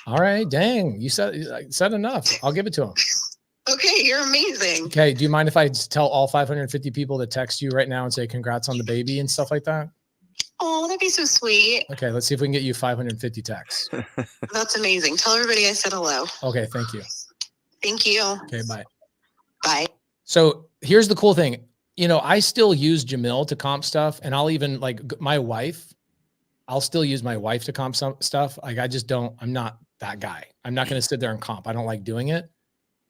E: All right. Dang. You said enough. I'll give it to him.
F: Okay. You're amazing.
E: Okay. Do you mind if I tell all 550 people to text you right now and say congrats on the baby and stuff like that?
F: Oh, that'd be so sweet.
E: Okay. Let's see if we can get you 550 texts.
F: That's amazing. Tell everybody I said hello.
E: Okay. Thank you.
F: Thank you.
E: Okay. Bye.
F: Bye.
E: So here's the cool thing. I still use Jamil to comp stuff, and I'll even my wife, I'll still use my wife to comp some stuff. Like I'm not that guy. I'm not going to sit there and comp. I don't like doing it.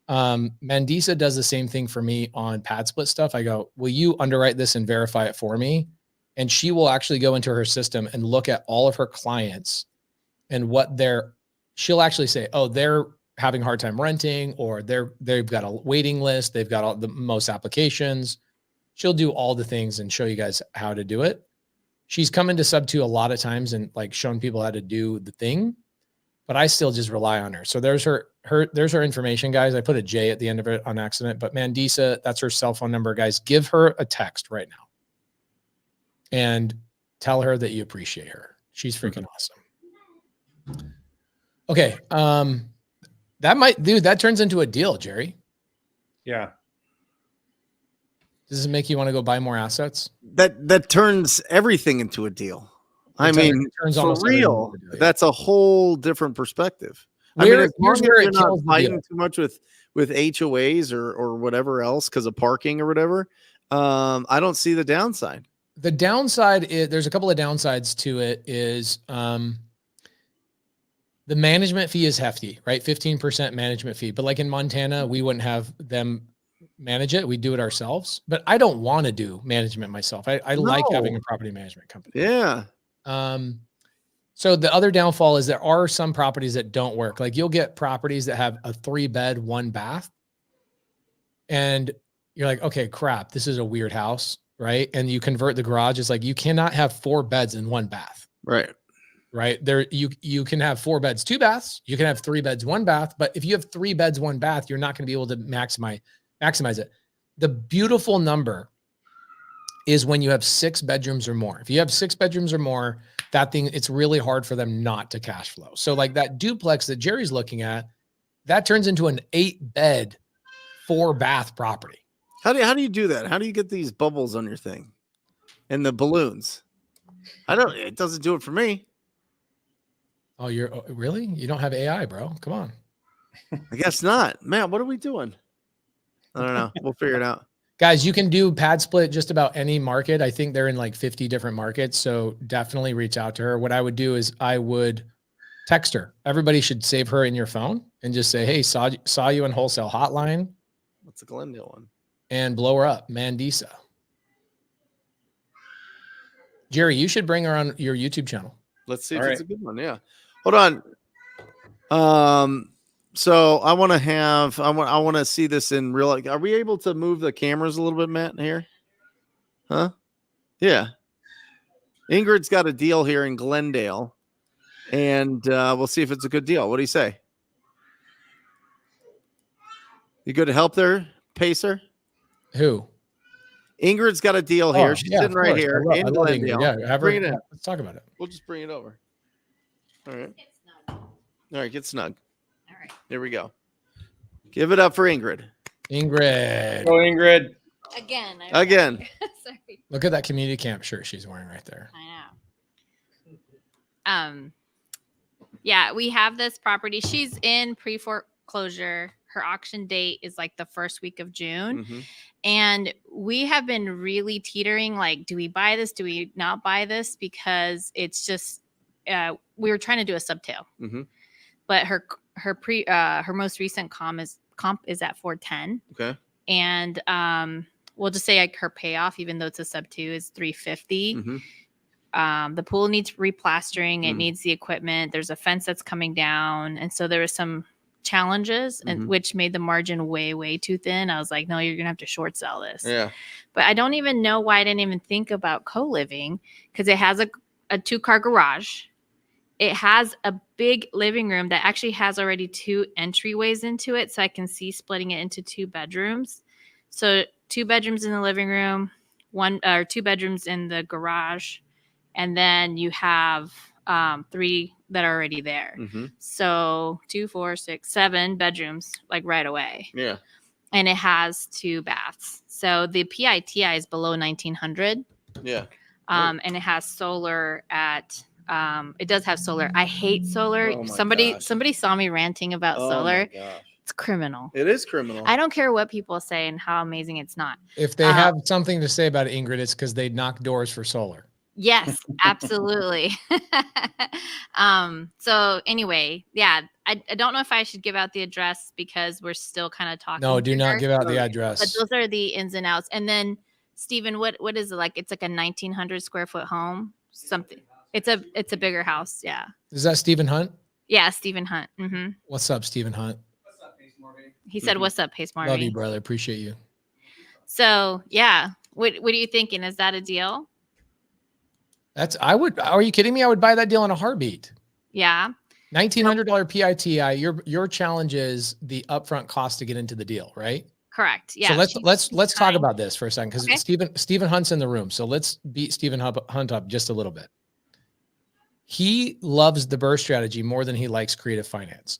E: Mandisa does the same thing for me on Padsplit stuff. I go, will you underwrite this and verify it for me? And she will actually go into her system and look at all of her clients and she'll actually say, oh, they're having a hard time renting, or they've got a waiting list. They've got all the most applications. She'll do all the things and show you guys how to do it. She's come into subto a lot of times and shown people how to do the thing, but I still just rely on her. So there's her information, guys. I put a J at the end of it on accident, but Mandisa, that's her cell phone number, guys. Give her a text right now and tell her that you appreciate her. She's freaking awesome. Okay. That turns into a deal, Jerry.
D: Yeah.
E: Does it make you want to go buy more assets?
B: That turns everything into a deal. I mean, for real, that's a whole different perspective. As long as you're not fighting too much with HOAs or whatever else because of parking or whatever, I don't see the downside.
E: The downside is there's a couple of downsides to it. Is the management fee is hefty, right? 15% management fee. But like in Montana, we wouldn't have them manage it. We do it ourselves. But I don't want to do management myself. I like having a property management company.
B: Yeah.
E: So the other downfall is there are some properties that don't work. Like you'll get properties that have a 3-bed, 1-bath. And you're like, okay, crap, this is a weird house, right? And you convert the garage. It's like, you cannot have 4 beds and 1 bath.
B: Right.
E: Right there. You can have 4 beds, 2 baths. You can have 3 beds, 1 bath. But if you have 3 beds, 1 bath, you're not going to be able to maximize it. The beautiful number is when you have 6 bedrooms or more. If you have 6 bedrooms or more, it's really hard for them not to cash flow. So like that duplex that Jerry's looking at, that turns into an 8-bed, 4-bath property.
B: How do you do that? How do you get these bubbles on your thing and the balloons? It doesn't do it for me.
E: Oh, really? You don't have AI, bro? Come on.
B: I guess not. Man, what are we doing? I don't know. We'll figure it out.
E: Guys, you can do Padsplit just about any market. I think they're in like 50 different markets. So definitely reach out to her. What I would do is I would text her. Everybody should save her in your phone and just say, hey, saw you in Wholesale Hotline.
B: What's the Glendale one? And
E: blow her up. Mandisa. Jerry, you should bring her on your YouTube channel.
B: Let's see if it's a good one. Yeah. Hold on. So I want to see this in real life. Are we able to move the cameras a little bit, Matt, here? Huh? Yeah. Ingrid's got a deal here in Glendale, and we'll see if it's a good deal. What do you say? You good to help there, Pacer?
E: Who?
B: Ingrid's got a deal here. She's sitting right here in Glendale.
E: Yeah,
B: bring it in.
E: Let's talk about it.
B: We'll just bring it over. All right. All right, get snug.
G: All right.
B: There we go. Give it up for Ingrid.
E: Ingrid.
D: Go, Ingrid.
B: Again.
G: Sorry.
E: Look at that community camp shirt she's wearing right there.
G: I know. Yeah, we have this property. She's in pre-foreclosure. Her auction date is like the first week of June.
B: Mm-hmm.
G: And we have been really teetering, like, do we buy this? Do we not buy this? Because it's just, we were trying to do a subto.
B: Mm-hmm.
G: But her most recent comp is at 410.
B: Okay.
G: And we'll just say like her payoff, even though it's a sub 2, is 350.
B: Mm-hmm.
G: The pool needs replastering. It needs the equipment. There's a fence that's coming down. And so there was some challenges and which made the margin way too thin. I was like, no, you're going to have to short sell this.
B: Yeah.
G: But I don't even know why I didn't even think about co-living, because it has a 2-car garage. It has a big living room that actually has already 2 entryways into it. So I can see splitting it into 2 bedrooms. So 2 bedrooms in the living room, 2 bedrooms in the garage. And then you have 3 that are already there.
B: Mm-hmm.
G: So 2, 4, 6, 7 bedrooms, like right away.
B: Yeah.
G: And it has 2 baths. So the PITI is below 1900.
B: Yeah.
G: And it has solar at, it does have solar. I hate solar.
B: Oh my
G: Somebody
B: gosh.
G: saw me ranting about
B: Oh
G: solar.
B: my gosh.
G: It's criminal.
B: It is criminal.
G: I don't care what people say and how amazing it's not.
E: If they have something to say about it, Ingrid, it's because they knock doors for solar.
G: Yes, absolutely. So anyway, yeah, I don't know if I should give out the address because we're still kind of talking.
E: No, do not
G: here.
E: give out the address.
G: But those are the ins and outs. And then, Stephen, what is it like? It's like a 1,900 square foot home. Something. It's a bigger house. Yeah.
E: Is that Stephen Hunt?
G: Yeah, Stephen Hunt. Mm-hmm.
E: What's up, Stephen Hunt?
D: What's up, Pace Morby?
G: He said, "What's up, Pace Morby?"
E: Love you, brother. Appreciate you.
G: So yeah, what are you thinking? Is that a deal?
E: Are you kidding me? I would buy that deal in a heartbeat.
G: Yeah.
E: $1,900 PITI. Your challenge is the upfront cost to get into the deal, right?
G: Correct. Yeah.
E: So let's talk about this for a second, because
G: Okay.
E: Stephen Hunt's in the room. So let's beat Stephen Hunt up just a little bit. He loves the BRRRR strategy more than he likes creative finance.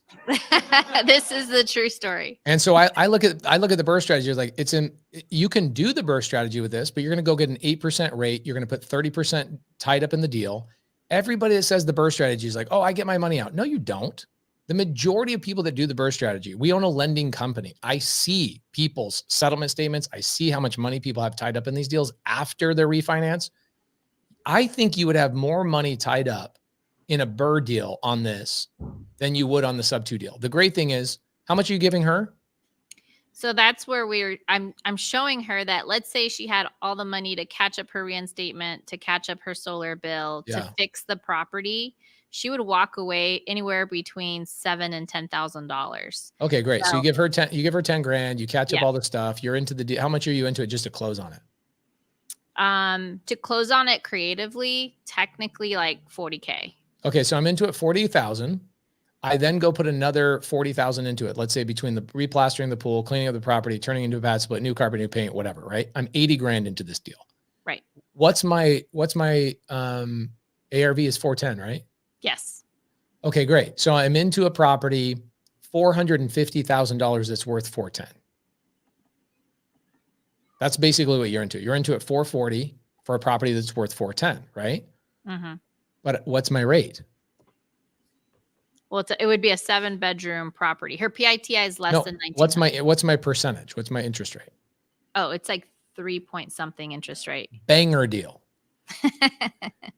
G: This is the true story.
E: And so I look at the BRRRR strategy like you can do the BRRRR strategy with this, but you're going to go get an 8% rate. You're going to put 30% tied up in the deal. Everybody that says the BRRRR strategy is like, oh, I get my money out. No, you don't. The majority of people that do the BRRRR strategy, we own a lending company. I see people's settlement statements. I see how much money people have tied up in these deals after their refinance. I think you would have more money tied up in a BRRRR deal on this than you would on the sub 2 deal. The great thing is, how much are you giving her?
G: So that's where I'm showing her that, let's say she had all the money to catch up her reinstatement, to catch up her solar bill, to fix the property. She would walk away anywhere between $7,000 and $10,000.
E: Okay, great. So you give her 10. You give her 10 grand. You catch up
G: Yeah.
E: all the stuff. You're into the deal. How much are you into it just to close on it?
G: To close on it creatively, technically like $40K.
E: Okay, so I'm into it 40,000. I then go put another 40,000 into it. Let's say between the replastering the pool, cleaning up the property, turning into a pad split, new carpet, new paint, whatever. Right? I'm 80 grand into this deal.
G: Right.
E: What's my ARV is 410, right?
G: Yes.
E: Okay, great. So I'm into a property, $450,000 that's worth 410. That's basically what you're into. You're into it 440 for a property that's worth 410, right?
G: Mm-hmm.
E: But what's my rate?
G: Well, it would be a 7-bedroom property. Her PITI is less than 19.
E: What's my percentage? What's my interest rate?
G: Oh, it's like 3 point something interest rate.
E: Banger deal.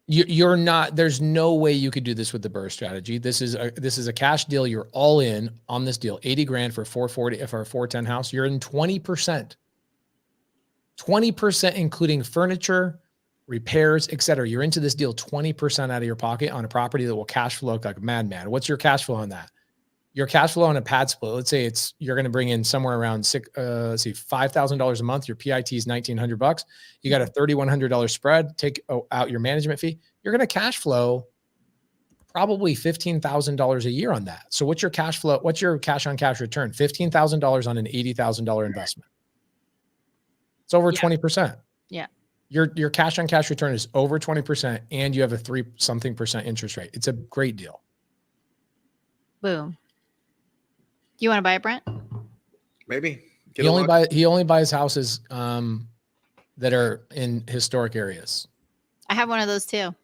E: You're not. There's no way you could do this with the BRRRR strategy. This is a cash deal. You're all in on this deal. 80 grand for 440 for a 410 house. You're in 20%. 20%, including furniture, repairs, etc. You're into this deal 20% out of your pocket on a property that will cash flow like a madman. What's your cash flow on that? Your cash flow on a pad split, let's say you're going to bring in somewhere around $5,000 a month. Your PIT is $1,900. You got a $3,100 spread. Take out your management fee. You're going to cash flow probably $15,000 a year on that. So what's your cash flow? What's your cash on cash return? $15,000 on an $80,000 investment. It's over 20%.
G: Yeah.
E: Your cash on cash return is over 20%, and you have a 3-something% interest rate. It's a great deal.
G: Boom. You want to buy it, Brent?
B: Maybe.
E: He only buys houses that are in historic areas.
G: I have one of those too.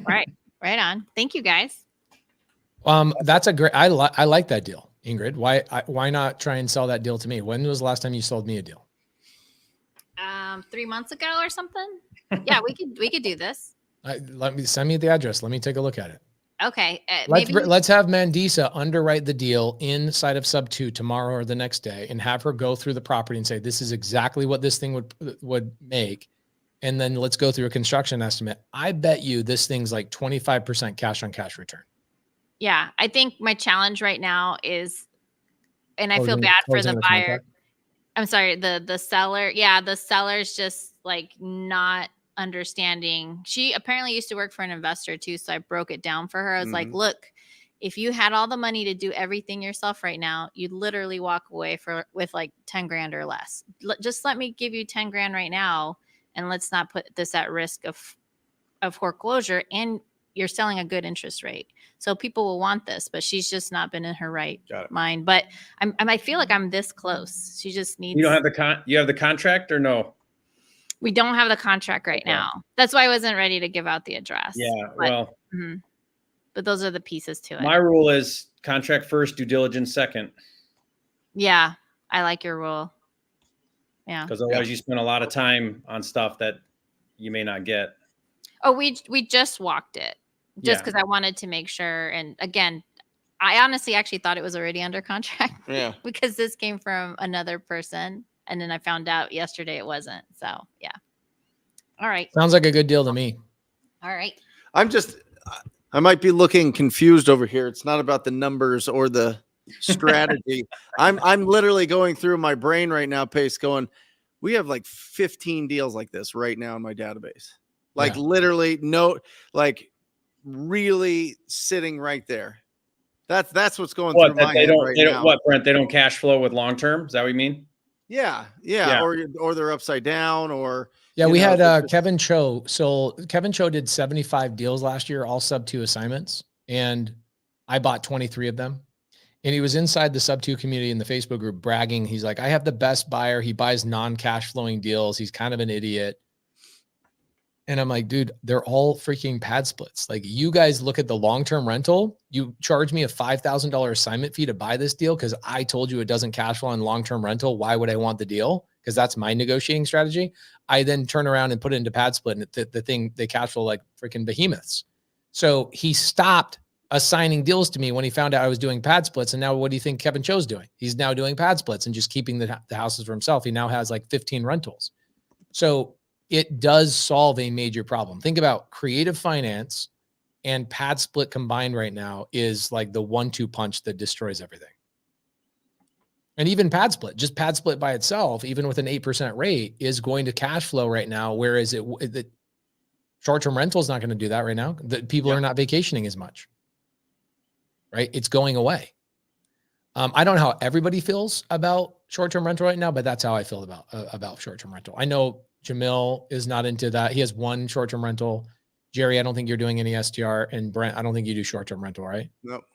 G: Right on. Thank you guys.
E: That's a great. I like that deal, Ingrid. Why not try and sell that deal to me? When was the last time you sold me a deal?
G: 3 months ago or something. Yeah, we could do this.
E: Send me the address. Let me take a look at it.
G: Okay.
E: Let's have Mandisa underwrite the deal inside of Sub2 tomorrow or the next day, and have her go through the property and say, this is exactly what this thing would make. And then let's go through a construction estimate. I bet you this thing's like 25% cash on cash return.
G: Yeah. I think my challenge right now is, and I feel bad for the buyer.
E: Contract.
G: I'm sorry, the seller. Yeah, the seller's just like not understanding. She apparently used to work for an investor too, so I broke it down for her. I was like, look, if you had all the money to do everything yourself right now, you'd literally walk away with like 10 grand or less. Just let me give you 10 grand right now, and let's not put this at risk of foreclosure. And you're selling a good interest rate, so people will want this. But she's just not been in her right mind. But I feel like I'm this close. She just needs.
D: You don't have you have the contract or no?
G: We don't have the contract right now. That's why I wasn't ready to give out the address.
D: Yeah,
G: but those are the pieces to it.
D: My rule is contract first, due diligence second.
G: Yeah, I like your rule. Yeah,
D: because otherwise you spend a lot of time on stuff that you may not get.
G: Oh, we just walked it. Just because I wanted to make sure. And again, I honestly actually thought it was already under contract.
B: Yeah.
G: Because this came from another person. And then I found out yesterday it wasn't. So, yeah. All right.
E: Sounds like a good deal to me.
G: All right.
B: I might be looking confused over here. It's not about the numbers or the strategy. I'm literally going through my brain right now, Pace, going, we have like 15 deals like this right now in my database. Like literally really sitting right there. That's what's going through my head right now.
D: What, Brent? They don't cash flow with long term? Is that what you mean?
B: Yeah. Or they're upside down, or
E: we had Kevin Cho. So Kevin Cho did 75 deals last year, all Sub2 assignments, and I bought 23 of them. And he was inside the Sub2 community in the Facebook group bragging. He's like, I have the best buyer. He buys non-cash flowing deals. He's kind of an idiot. And I'm like, dude, they're all freaking pad splits. Like, you guys look at the long-term rental. You charge me a $5,000 assignment fee to buy this deal because I told you it doesn't cash flow on long-term rental. Why would I want the deal? Because that's my negotiating strategy. I then turn around and put it into pad split, and the thing, they cash flow like freaking behemoths. So he stopped assigning deals to me when he found out I was doing pad splits. And now what do you think Kevin Cho's doing? He's now doing pad splits and just keeping the houses for himself. He now has like 15 rentals. So it does solve a major problem. Think about creative finance and pad split combined right now is like the 1-2 punch that destroys everything. And even pad split by itself, even with an 8% rate, is going to cash flow right now. Whereas the short-term rental is not going to do that right now. The people are not vacationing as much, right? It's going away. I don't know how everybody feels about short-term rental right now, but that's how I feel about short-term rental. I know Jamil is not into that. He has one short-term rental. Jerry, I don't think you're doing any STR. And Brent, I don't think you do short-term rental, right?
B: Nope.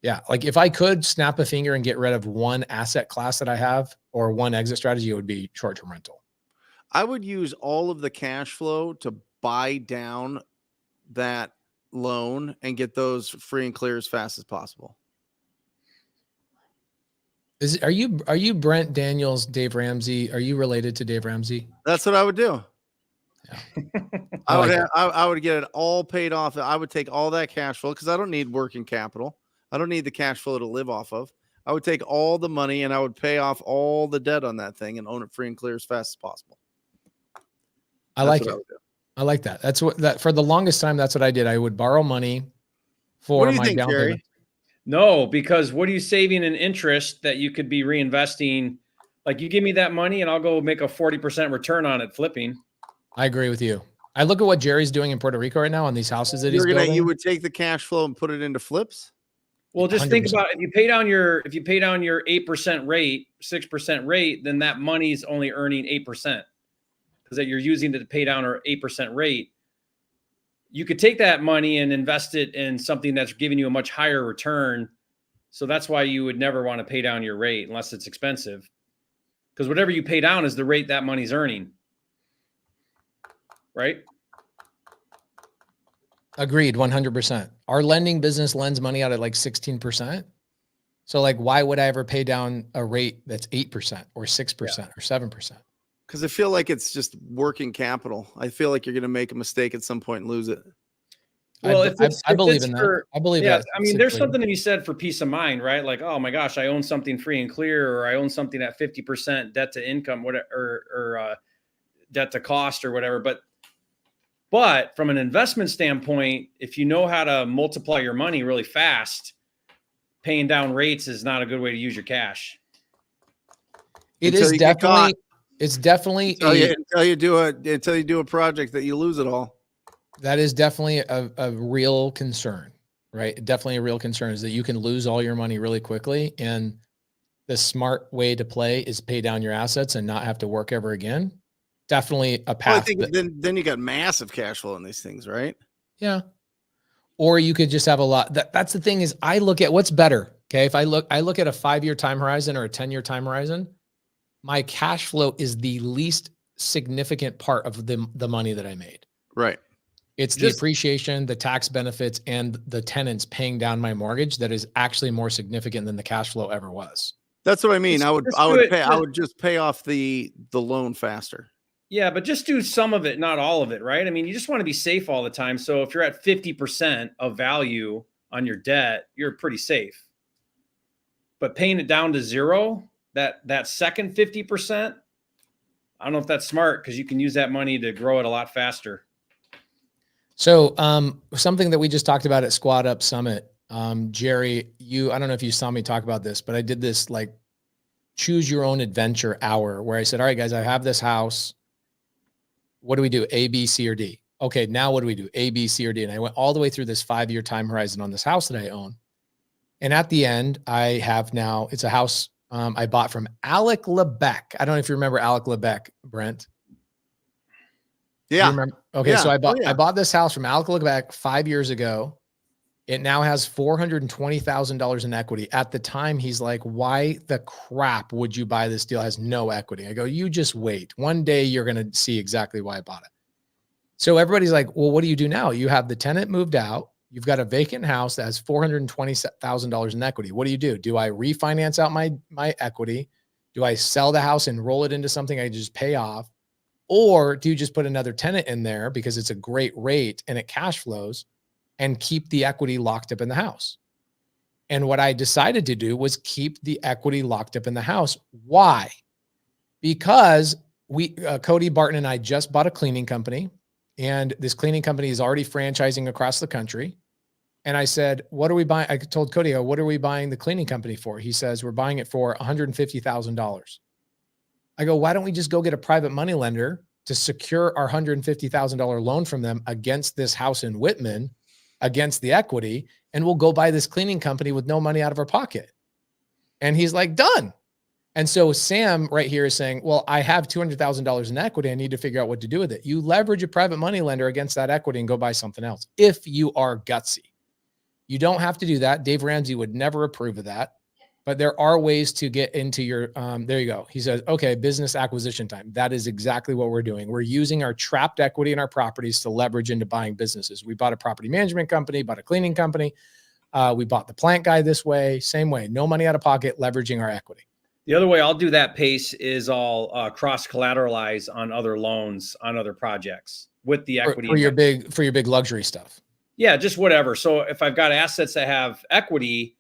E: Yeah. Like, if I could snap a finger and get rid of one asset class that I have or one exit strategy, it would be short-term rental.
B: I would use all of the cash flow to buy down that loan and get those free and clear as fast as possible.
E: Are you Brent Daniels, Dave Ramsey? Are you related to Dave Ramsey?
B: That's what I would do.
E: Yeah.
B: I would get it all paid off. I would take all that cash flow because I don't need working capital. I don't need the cash flow to live off of. I would take all the money and I would pay off all the debt on that thing and own it free and clear as fast as possible.
E: I like it. I like that. That's what for the longest time. That's what I did. I would borrow money for my down payment.
D: No, because what are you saving in interest that you could be reinvesting? Like, you give me that money and I'll go make a 40% return on it flipping.
E: I agree with you. I look at what Jerry's doing in Puerto Rico right now on these houses that he's building.
B: You would take the cash flow and put it into flips?
D: Well, just 100%. Think about if you pay down your 8% rate, 6% rate, then that money's only earning 8% because that you're using to pay down our 8% rate. You could take that money and invest it in something that's giving you a much higher return. So that's why you would never want to pay down your rate unless it's expensive. Because whatever you pay down is the rate that money's earning. Right?
E: Agreed, 100%. Our lending business lends money out at like 16%. So like, why would I ever pay down a rate that's 8% or 6% or 7%?
B: Because I feel like it's just working capital. I feel like you're going to make a mistake at some point and lose it.
D: Well,
E: I believe in that. I believe that.
D: I mean, there's something to be said for peace of mind, right? Like, oh my gosh, I own something free and clear, or I own something at 50% debt to income, whatever, or debt to cost or whatever. But from an investment standpoint, if you know how to multiply your money really fast, paying down rates is not a good way to use your cash.
E: It's definitely
B: until you do a project that you lose it all.
E: That is definitely a real concern, right? Definitely a real concern is that you can lose all your money really quickly. And the smart way to play is pay down your assets and not have to work ever again. Definitely a path.
B: Well, I think then you got massive cash flow in these things, right?
E: Yeah. Or you could just have a lot. That's the thing is I look at what's better. Okay. If I look at a 5-year time horizon or a 10-year time horizon, my cash flow is the least significant part of the money that I made.
B: Right.
E: It's the appreciation, the tax benefits, and the tenants paying down my mortgage that is actually more significant than the cash flow ever was.
B: That's what I mean. I would just pay off the loan faster.
D: Yeah, but just do some of it, not all of it, right? I mean, you just want to be safe all the time. So if you're at 50% of value on your debt, you're pretty safe. But paying it down to zero, that second 50%, I don't know if that's smart because you can use that money to grow it a lot faster.
E: So something that we just talked about at Squad Up Summit, Jerry, I don't know if you saw me talk about this, but I did this like choose your own adventure hour where I said, all right, guys, I have this house. What do we do? A, B, C, or D? Okay, now what do we do? A, B, C, or D? And I went all the way through this 5-year time horizon on this house that I own. And at the end, I have now, it's a house I bought from Alec Lebec. I don't know if you remember Alec Lebec, Brent.
B: Yeah.
E: Okay. Yeah. So I bought this house from Alec Lebec 5 years ago. It now has $420,000 in equity. At the time, he's like, why the crap would you buy this deal? It has no equity. I go, you just wait. One day you're going to see exactly why I bought it. So everybody's like, well, what do you do now? You have the tenant moved out. You've got a vacant house that has $420,000 in equity. What do? Do I refinance out my equity? Do I sell the house and roll it into something I just pay off? Or do you just put another tenant in there because it's a great rate and it cash flows and keep the equity locked up in the house? And what I decided to do was keep the equity locked up in the house. Why? Because Cody Barton and I just bought a cleaning company, and this cleaning company is already franchising across the country. And I said, what are we buying? I told Cody, what are we buying the cleaning company for? He says, we're buying it for $150,000. I go, why don't we just go get a private money lender to secure our $150,000 loan from them against this house in Whitman, against the equity, and we'll go buy this cleaning company with no money out of our pocket. And he's like, done. And so Sam right here is saying, well, I have $200,000 in equity. I need to figure out what to do with it. You leverage a private money lender against that equity and go buy something else if you are gutsy. You don't have to do that. Dave Ramsey would never approve of that. But there are ways to get into your, there you go. He says, okay, business acquisition time. That is exactly what we're doing. We're using our trapped equity in our properties to leverage into buying businesses. We bought a property management company, bought a cleaning company. We bought the plant guy this way, same way, no money out of pocket, leveraging our equity.
D: The other way I'll do that pace is I'll cross-collateralize on other loans, on other projects with the equity.
E: For your big luxury stuff.
D: Yeah, just whatever. So if I've got assets that have equity,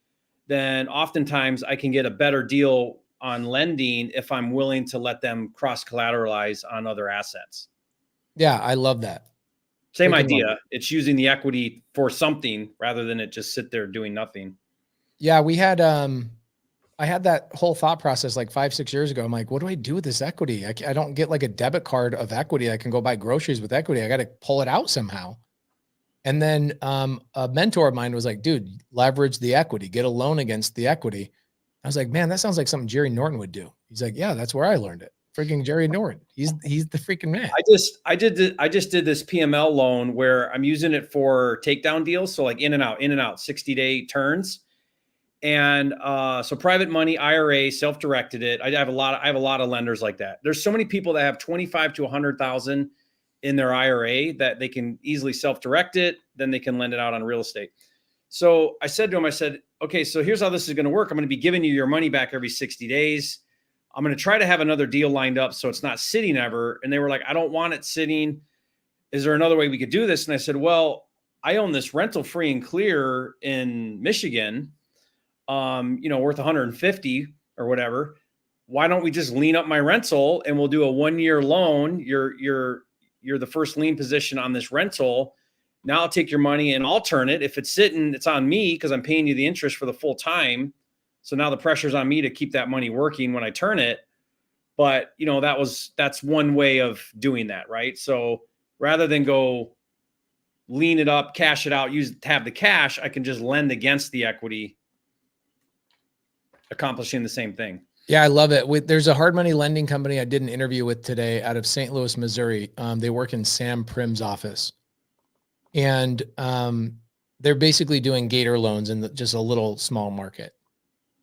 D: then oftentimes I can get a better deal on lending if I'm willing to let them cross-collateralize on other assets.
E: Yeah, I love that.
D: Same idea. It's using the equity for something rather than it just sit there doing nothing.
E: Yeah, we had I had that whole thought process like 5-6 years ago. I'm like, what do I do with this equity? I don't get like a debit card of equity. I can go buy groceries with equity. I got to pull it out somehow. And then a mentor of mine was like, dude, leverage the equity, get a loan against the equity. I was like, man, that sounds like something Jerry Norton would do. He's like, yeah, that's where I learned it. Freaking Jerry Norton. He's the freaking man. I just did this PML loan where I'm using it for takedown deals. So like in and out, 60-day turns.
D: And so private money, IRA, self-directed it. I have a lot of lenders like that. There's so many people that have 25 to 100,000 in their IRA that they can easily self-direct it. Then they can lend it out on real estate. So I said to him, I said, okay, so here's how this is going to work. I'm going to be giving you your money back every 60 days. I'm going to try to have another deal lined up so it's not sitting ever. And they were like, I don't want it sitting. Is there another way we could do this? And I said, well, I own this rental free and clear in Michigan, worth 150 or whatever. Why don't we just lean up my rental and we'll do a 1-year loan? You're the first lien position on this rental. Now I'll take your money and I'll turn it. If it's sitting, it's on me because I'm paying you the interest for the full time. So now the pressure's on me to keep that money working when I turn it. But that's one way of doing that, right? So rather than go lean it up, cash it out, have the cash, I can just lend against the equity, accomplishing the same thing.
E: Yeah, I love it. There's a hard money lending company I did an interview with today out of St. Louis, Missouri. They work in Sam Prim's office. And they're basically doing gator loans in just a little small market.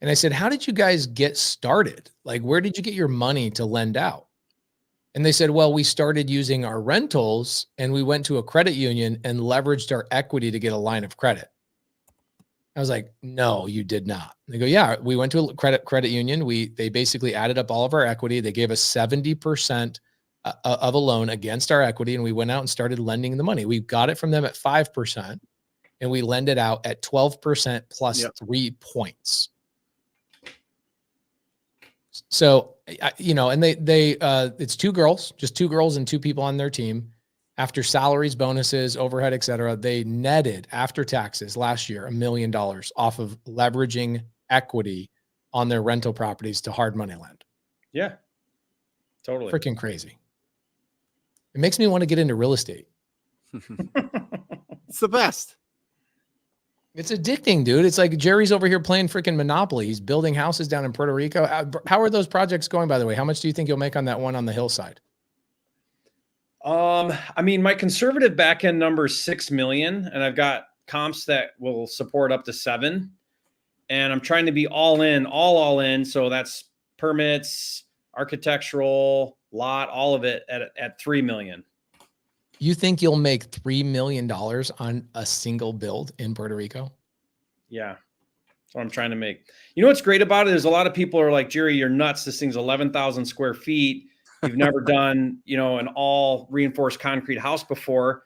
E: And I said, how did you guys get started? Like, where did you get your money to lend out? And they said, well, we started using our rentals and we went to a credit union and leveraged our equity to get a line of credit. I was like, no, you did not. They go, yeah, we went to a credit union. They basically added up all of our equity. They gave us 70% of a loan against our equity. And we went out and started lending the money. We got it from them at 5% and we lend it out at 12% plus 3 points. So, and they it's 2 girls, just 2 girls and 2 people on their team. After salaries, bonuses, overhead, et cetera, they netted after taxes last year $1 million off of leveraging equity on their rental properties to hard money lend.
D: Yeah, totally.
E: Freaking crazy. It makes me want to get into real estate.
B: It's the best.
E: It's addicting, dude. It's like Jerry's over here playing freaking Monopoly. He's building houses down in Puerto Rico. How are those projects going, by the way? How much do you think you'll make on that one on the hillside?
D: My conservative back end number is 6 million, and I've got comps that will support up to 7. And I'm trying to be all in. So that's permits, architectural, lot, all of it at 3 million.
E: You think you'll make $3 million on a single build in Puerto Rico?
D: Yeah. That's what I'm trying to make. You know what's great about it is a lot of people are like, Jerry, you're nuts. This thing's 11,000 square feet. You've never done, an all reinforced concrete house before.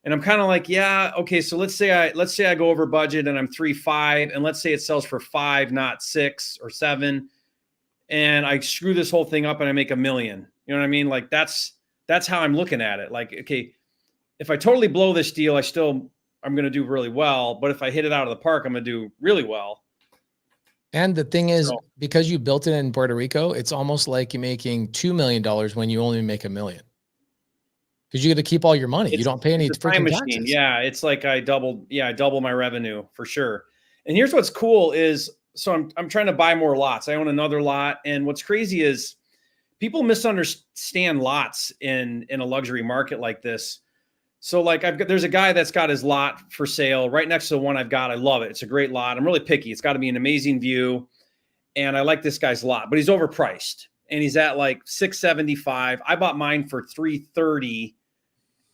D: And I'm kind of like, yeah, okay. So let's say I go over budget and I'm 3.5, and let's say it sells for 5, not 6 or 7. And I screw this whole thing up and I make $1 million. You know what I mean? Like that's how I'm looking at it. Like, okay, if I totally blow this deal, I'm going to do really well. But if I hit it out of the park, I'm going to do really well.
E: And the thing is, because you built it in Puerto Rico, it's almost like you're making $2 million when you only make $1 million. Because you got to keep all your money. You don't pay any freaking taxes.
D: Yeah, it's like I double my revenue for sure. And here's what's cool is, so I'm trying to buy more lots. I own another lot, and what's crazy is people misunderstand lots in a luxury market like this. So like there's a guy that's got his lot for sale right next to the one I've got. I love it. It's a great lot. I'm really picky. It's got to be an amazing view. And I like this guy's lot, but he's overpriced and he's at like $675. I bought mine for $330.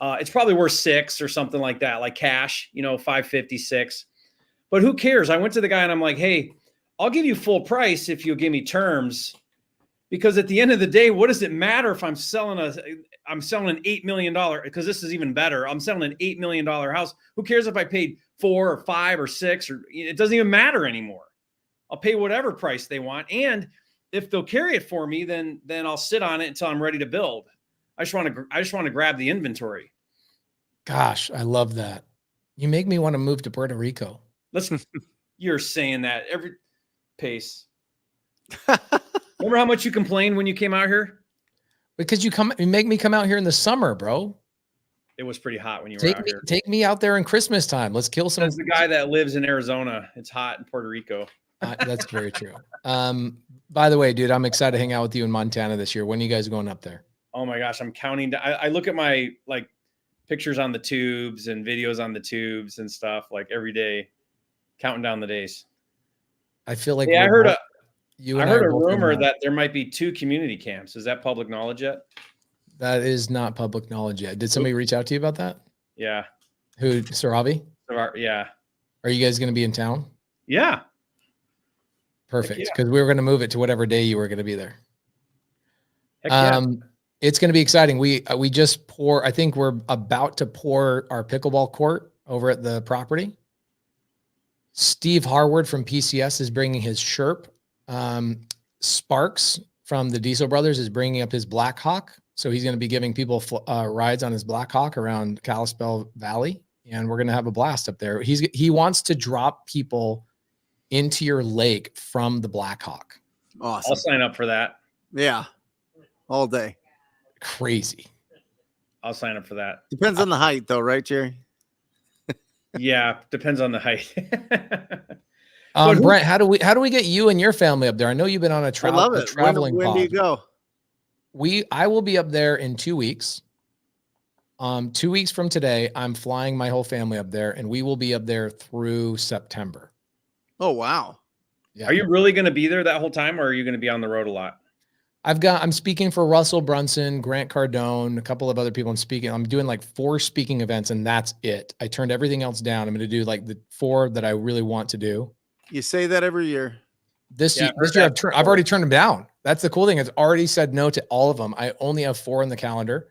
D: It's probably worth $6 or something like that, like cash, $556. But who cares? I went to the guy and I'm like, hey, I'll give you full price if you'll give me terms. Because at the end of the day, what does it matter if I'm selling an $8 million, because this is even better. I'm selling an $8 million house. Who cares if I paid 4 or 5 or 6, or it doesn't even matter anymore. I'll pay whatever price they want. And if they'll carry it for me, then I'll sit on it until I'm ready to build. I just want to grab the inventory.
E: Gosh, I love that. You make me want to move to Puerto Rico.
D: You're saying that every pace. Remember how much you complained when you came out here?
E: Because you make me come out here in the summer, bro.
D: It was pretty hot when you were out here.
E: Take me out there in Christmas time. Let's kill some.
D: That's the guy that lives in Arizona. It's hot in Puerto Rico.
E: That's very true. By the way, dude, I'm excited to hang out with you in Montana this year. When are you guys going up there?
D: Oh my gosh, I'm counting. I look at my pictures on the tubes and videos on the tubes and stuff every day, counting down the days.
E: I feel like
D: Yeah, I
E: we're
D: heard
E: both-
D: a
E: you
D: I
E: and I
D: heard
E: are
D: a
E: both in
D: rumor
E: that.
D: that there might be 2 community camps. Is that public knowledge yet?
E: That is not public knowledge yet. Did somebody reach out to you about that?
D: Yeah.
E: Who, Saravi?
D: Yeah.
E: Are you guys going to be in town?
D: Yeah.
E: Perfect.
D: yeah.
E: Because we were going to move it to whatever day you were going to be there.
D: Heck yeah.
E: It's going to be exciting. We just I think we're about to pour our pickleball court over at the property. Steve Harward from PCS is bringing his Sherp. Sparks from the Diesel Brothers is bringing up his Blackhawk. So he's going to be giving people rides on his Blackhawk around Kalispell Valley. And we're going to have a blast up there. He wants to drop people into your lake from the Blackhawk.
B: Awesome.
D: I'll sign up for that.
B: Yeah. All day.
E: Crazy.
D: I'll sign up for that.
B: Depends on the height though, right, Jerry?
D: Yeah, depends on the height.
E: Brent, how do we get you and your family up there? I know you've been on a
B: I love it.
E: traveling
B: When do you
E: pod.
B: go?
E: I will be up there in 2 weeks. 2 weeks from today, I'm flying my whole family up there, and we will be up there through September.
B: Oh, wow.
E: Yeah.
D: Are you really going to be there that whole time, or are you going to be on the road a lot?
E: I'm speaking for Russell Brunson, Grant Cardone, a couple of other people. I'm doing like 4 speaking events, and that's it. I turned everything else down. I'm going to do like the 4 that I really want to do.
B: You say that every year.
E: This year I've already turned them down. That's the cool thing. It's already said no to all of them. I only have 4 on the calendar.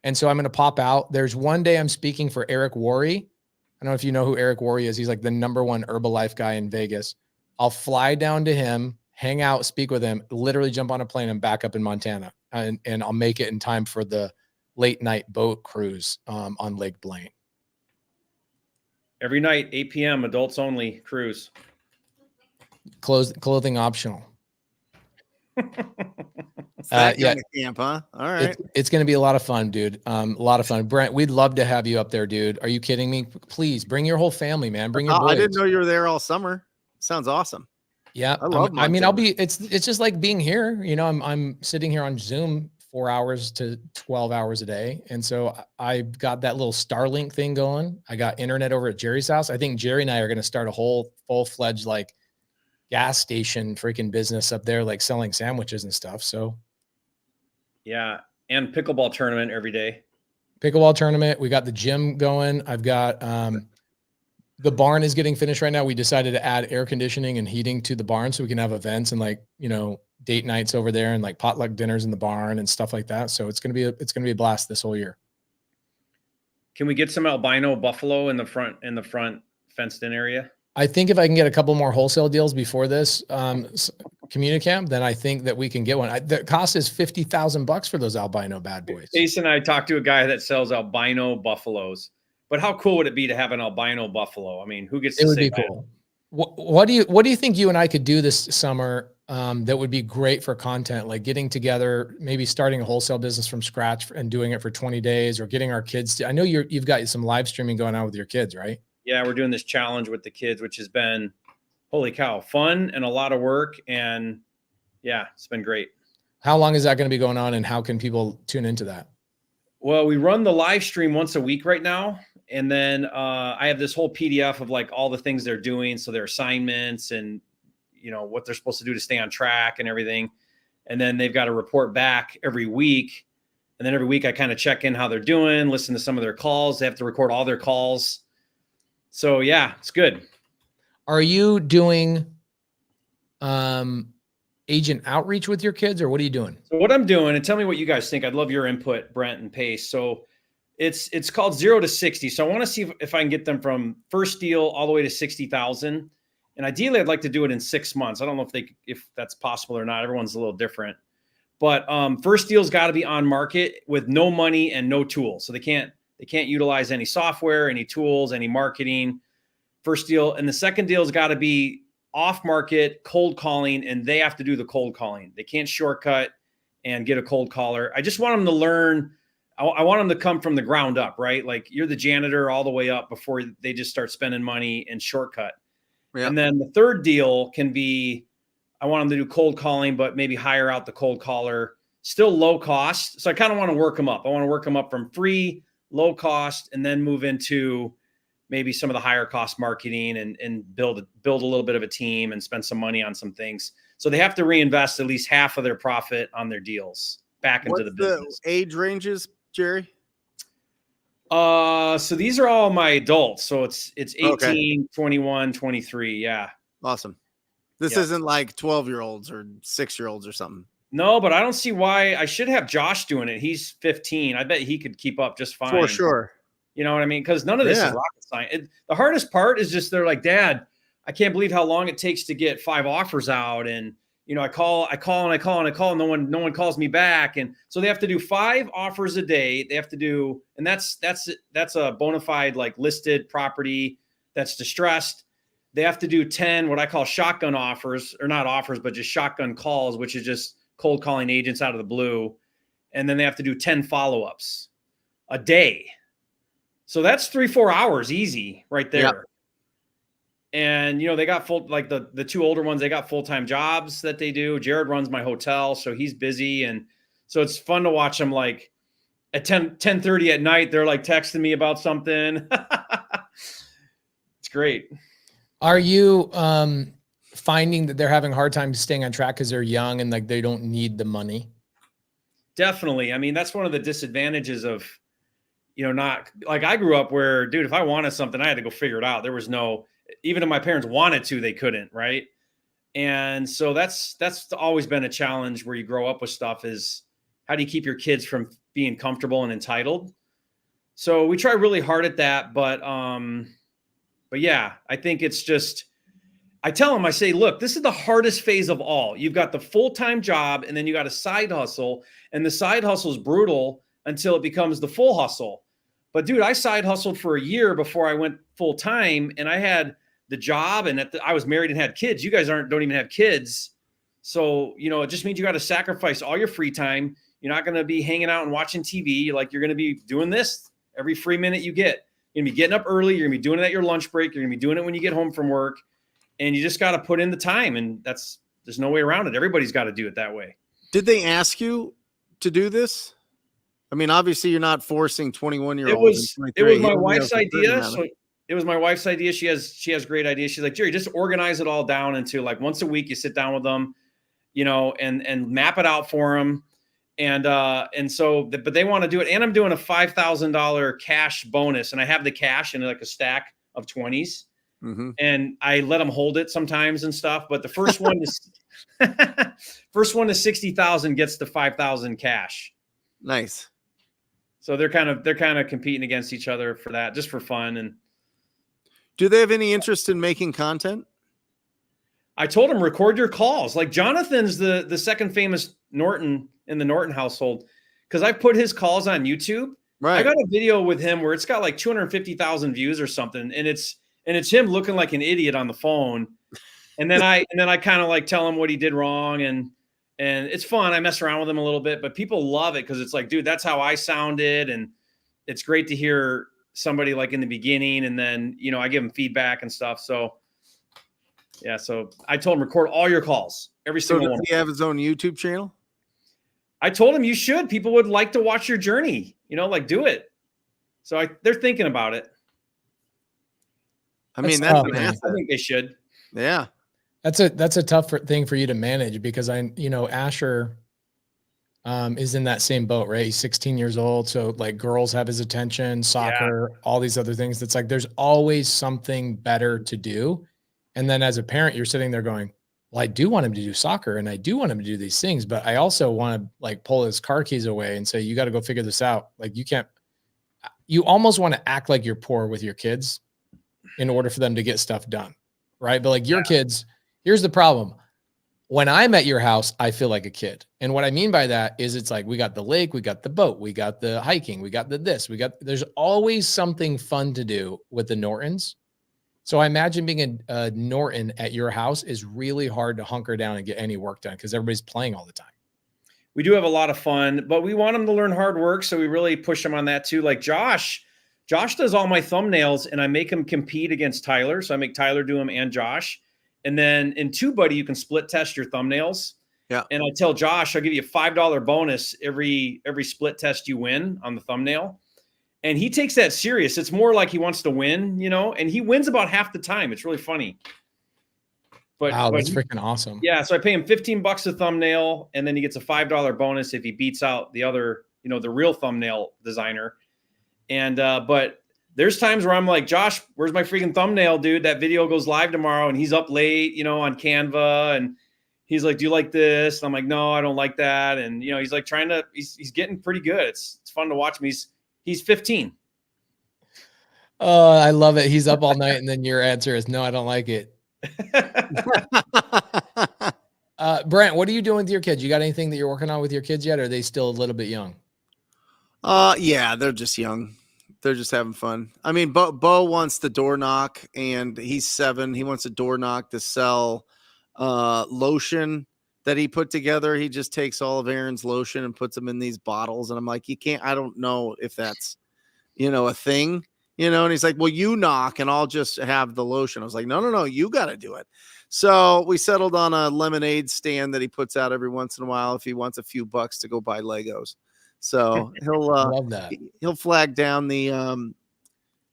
E: And so I'm going to pop out. There's one day I'm speaking for Eric Worre. I don't know if you know who Eric Worre is. He's like the #1 Herbalife guy in Vegas. I'll fly down to him, hang out, speak with him, literally jump on a plane and back up in Montana. And I'll make it in time for the late night boat cruise on Lake Blaine.
D: Every night, 8 p.m., adults only cruise.
E: Clothing optional.
B: That
E: yeah.
B: kind of camp, huh? All right.
E: It's going to be a lot of fun, dude. A lot of fun. Brent, we'd love to have you up there, dude. Are you kidding me? Please bring your whole family, man. Bring your boys.
B: I didn't know you were there all summer. Sounds awesome.
E: Yeah.
B: I love
E: Montana. It's just like being here. You know, I'm sitting here on Zoom 4 hours to 12 hours a day. And so I've got that little Starlink thing going. I got internet over at Jerry's house. I think Jerry and I are going to start a whole full-fledged like gas station freaking business up there, like selling sandwiches and stuff. So
D: yeah. And pickleball tournament every day.
E: Pickleball tournament. We got the gym going. I've got the barn is getting finished right now. We decided to add air conditioning and heating to the barn so we can have events and like, you know, date nights over there and like potluck dinners in the barn and stuff like that. So it's gonna be a blast this whole year.
D: Can we get some albino buffalo in the front fenced in area?
E: I think if I can get a couple more wholesale deals before this Communicam, then I think that we can get one. The cost is $50,000 for those albino bad boys.
D: Jason and I talked to a guy that sells albino buffaloes, but how cool would it be to have an albino buffalo? I mean, who gets to say
E: It would be cool. What do you think you and I could do this summer that would be great for content, like getting together, maybe starting a wholesale business from scratch and doing it for 20 days or getting our kids to, I know you've got some live streaming going on with your kids, right?
D: Yeah, we're doing this challenge with the kids, which has been, holy cow, fun and a lot of work. And yeah, it's been great.
E: How long is that going to be going on and how can people tune into that?
D: Well, we run the live stream once a week right now. And then I have this whole PDF of like all the things they're doing. So their assignments and, you know, what they're supposed to do to stay on track and everything. And then they've got to report back every week. And then every week I kind of check in how they're doing, listen to some of their calls. They have to record all their calls. So yeah, it's good.
E: Are you doing agent outreach with your kids or what are you doing?
D: So what I'm doing, and tell me what you guys think. I'd love your input, Brent and Pace. So it's called 0 to 60. So I want to see if I can get them from first deal all the way to 60,000. And ideally I'd like to do it in 6 months. I don't know if that's possible or not. Everyone's a little different, but first deal's got to be on market with no money and no tools. So they can't utilize any software, any tools, any marketing. First deal. And the second deal's got to be off market cold calling, and they have to do the cold calling. They can't shortcut and get a cold caller. I just want them to learn. I want them to come from the ground up, right? Like you're the janitor all the way up before they just start spending money and shortcut. Yeah. And then the third deal can be, I want them to do cold calling, but maybe hire out the cold caller, still low cost. So I kind of want to work them up. I want to work them up from free, low cost, and then move into maybe some of the higher cost marketing and build a little bit of a team and spend some money on some things. So they have to reinvest at least half of their profit on their deals back into the business.
B: The age ranges, Jerry?
D: So these are all my adults. So it's 18,
B: Okay.
D: 21, 23. Yeah.
B: Awesome. This isn't like 12-year-olds or 6-year-olds or something.
D: No, but I don't see why. I should have Josh doing it. He's 15. I bet he could keep up just fine.
B: For sure.
D: You know what I mean? Because none of this is rocket science. The hardest part is just they're like, Dad, I can't believe how long it takes to get 5 offers out. And, you know, I call. No one calls me back. And so they have to do 5 offers a day. They have to do, and that's a bona fide, like, listed property that's distressed. They have to do 10, what I call shotgun offers, or not offers, but just shotgun calls, which is just cold calling agents out of the blue. And then they have to do 10 follow-ups a day. So that's 3-4 hours easy right there. Yep. And, you know, they got the 2 older ones, they got full-time jobs that they do. Jared runs my hotel, so he's busy. And so it's fun to watch them, like, at 10:30 at night, they're like texting me about something. It's great.
E: Are you finding that they're having a hard time staying on track because they're young and like they don't need the money?
D: Definitely. I mean, that's one of the disadvantages of, you know, not like I grew up where, dude, if I wanted something, I had to go figure it out. There was no, even if my parents wanted to, they couldn't. Right. And so that's always been a challenge where you grow up with stuff, is how do you keep your kids from being comfortable and entitled? So we try really hard at that. But yeah, I think it's just, I tell them, I say, look, this is the hardest phase of all. You've got the full-time job, and then you got a side hustle, and the side hustle is brutal until it becomes the full hustle. But dude, I side hustled for a year before I went full time, and I had the job, and I was married and had kids. You guys don't even have kids. So, you know, it just means you got to sacrifice all your free time. You're not going to be hanging out and watching TV. Like, you're going to be doing this every free minute you get. You're going to be getting up early. You're going to be doing it at your lunch break. You're going to be doing it when you get home from work. And you just got to put in the time, and there's no way around it. Everybody's got to do it that way.
B: Did they ask you to do this? I mean, obviously you're not forcing 21-year-olds.
D: It was my wife's idea. So it was my wife's idea. She has great ideas. She's like, Jerry, just organize it all down into, like, once a week you sit down with them, you know, and map it out for them. And so, but they want to do it. And I'm doing a $5,000 cash bonus, and I have the cash in like a stack of 20s. Mm-hmm. And I let them hold it sometimes and stuff. But the first one is first one to 60,000 gets the 5,000 cash.
B: Nice.
D: So they're kind of competing against each other for that, just for fun. And
B: do they have any interest in making content?
D: I told them, record your calls. Like, Jonathan's the second famous Norton in the Norton household, because I put his calls on YouTube. Right. I got a video with him where it's got like 250,000 views or something, and it's him looking like an idiot on the phone. And then I kind of like tell him what he did wrong, and it's fun. I mess around with him a little bit, but people love it because it's like, dude, that's how I sounded, and it's great to hear somebody like in the beginning, and then, you know, I give him feedback and stuff. So yeah, so I told him, record all your calls, every single one.
B: Does he have his own YouTube channel?
D: I told him you should. People would like to watch your journey, you know, like, do it. So they're thinking about it.
B: I mean, that's
D: I think they should.
B: Yeah.
E: That's a tough thing for you to manage, because Asher is in that same boat, right? He's 16 years old. So like, girls have his attention, soccer, all these other things. That's like, there's always something better to do. And then as a parent, you're sitting there going, well, I do want him to do soccer, and I do want him to do these things, but I also want to like pull his car keys away and say, you got to go figure this out. Like, you almost want to act like you're poor with your kids in order for them to get stuff done. Right. But like, your kids, here's the problem. When I'm at your house, I feel like a kid. And what I mean by that is, it's like, we got the lake, we got the boat, we got the hiking, we got there's always something fun to do with the Nortons. So I imagine being a Norton at your house is really hard to hunker down and get any work done, because everybody's playing all the time.
D: We do have a lot of fun, but we want them to learn hard work. So we really push them on that too. Like Josh does all my thumbnails, and I make him compete against Tyler. So I make Tyler do them and Josh. And then in TubeBuddy, you can split test your thumbnails. Yeah. And I tell Josh, I'll give you a $5 bonus every split test you win on the thumbnail. And he takes that serious. It's more like he wants to win, you know, and he wins about half the time. It's really funny. But,
E: wow, that's freaking awesome.
D: Yeah. So I pay him $15 a thumbnail, and then he gets a $5 bonus if he beats out the other, you know, the real thumbnail designer. And, but there's times where I'm like, Josh, where's my freaking thumbnail, dude? That video goes live tomorrow, and he's up late, you know, on Canva. And he's like, do you like this? And I'm like, no, I don't like that. And, you know, he's like he's getting pretty good. It's fun to watch him. He's 15.
E: Oh, I love it. He's up all night, and then your answer is no, I don't like it. Brent, what are you doing with your kids? You got anything that you're working on with your kids yet? Or are they still a little bit young?
B: Yeah, they're just young. They're just having fun. I mean, Bo wants the door knock, and he's 7. He wants a door knock to sell lotion that he put together. He just takes all of Aaron's lotion and puts them in these bottles. And I'm like, you can't, I don't know if that's, you know, a thing, you know? And he's like, well, you knock and I'll just have the lotion. I was like, no, you got to do it. So we settled on a lemonade stand that he puts out every once in a while if he wants a few bucks to go buy Legos. So
E: Love that.
B: he'll flag down the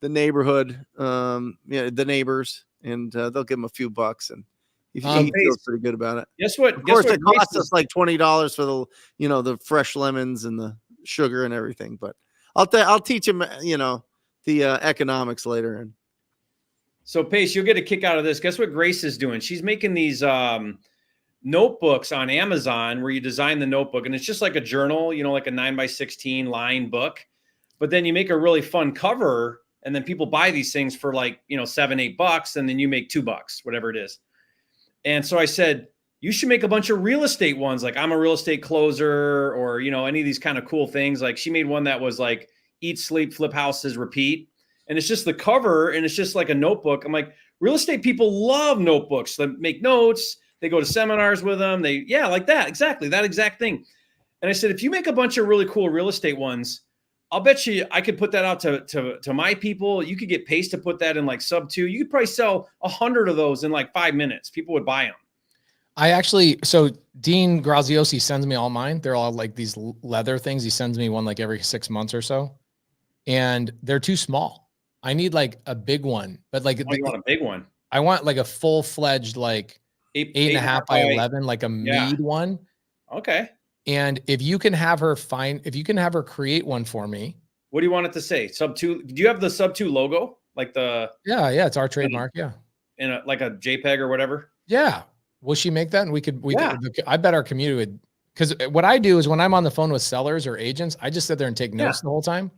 B: neighborhood, the neighbors, and they'll give him a few bucks, and he feels pretty good about it.
D: Guess what?
B: Of course, it costs us like $20 for the, you know, the fresh lemons and the sugar and everything. But I'll teach him, you know, the economics later. And
D: so, Pace, you'll get a kick out of this. Guess what Grace is doing? She's making these notebooks on Amazon where you design the notebook, and it's just like a journal, you know, like a 9x16 line book. But then you make a really fun cover, and then people buy these things for like, you know, $7-8, and then you make $2, whatever it is. And so I said, you should make a bunch of real estate ones. Like, I'm a real estate closer, or, you know, any of these kind of cool things. Like, she made one that was like eat, sleep, flip houses, repeat. And it's just the cover, and it's just like a notebook. I'm like, real estate people love notebooks. They make notes. They go to seminars with them. Like that. Exactly. That exact thing. And I said, if you make a bunch of really cool real estate ones, I'll bet you I could put that out to my people. You could get Pace to put that in like subto. You could probably sell 100 of those in like 5 minutes. People would buy them.
E: So Dean Graziosi sends me all mine. They're all like these leather things. He sends me one like every 6 months or so, and they're too small. I need like a big one, but like,
D: you want a big one?
E: I want like a full-fledged, like 8.5 by 11, like a mead one.
D: Okay.
E: And if you can have her create one for me.
D: What do you want it to say? Subto? Do you have the Subto logo? Like the?
E: Yeah. It's our trademark. Yeah.
D: In like a JPEG or whatever.
E: Yeah. Will she make that? And I bet our community would, because what I do is when I'm on the phone with sellers or agents, I just sit there and take notes the whole time.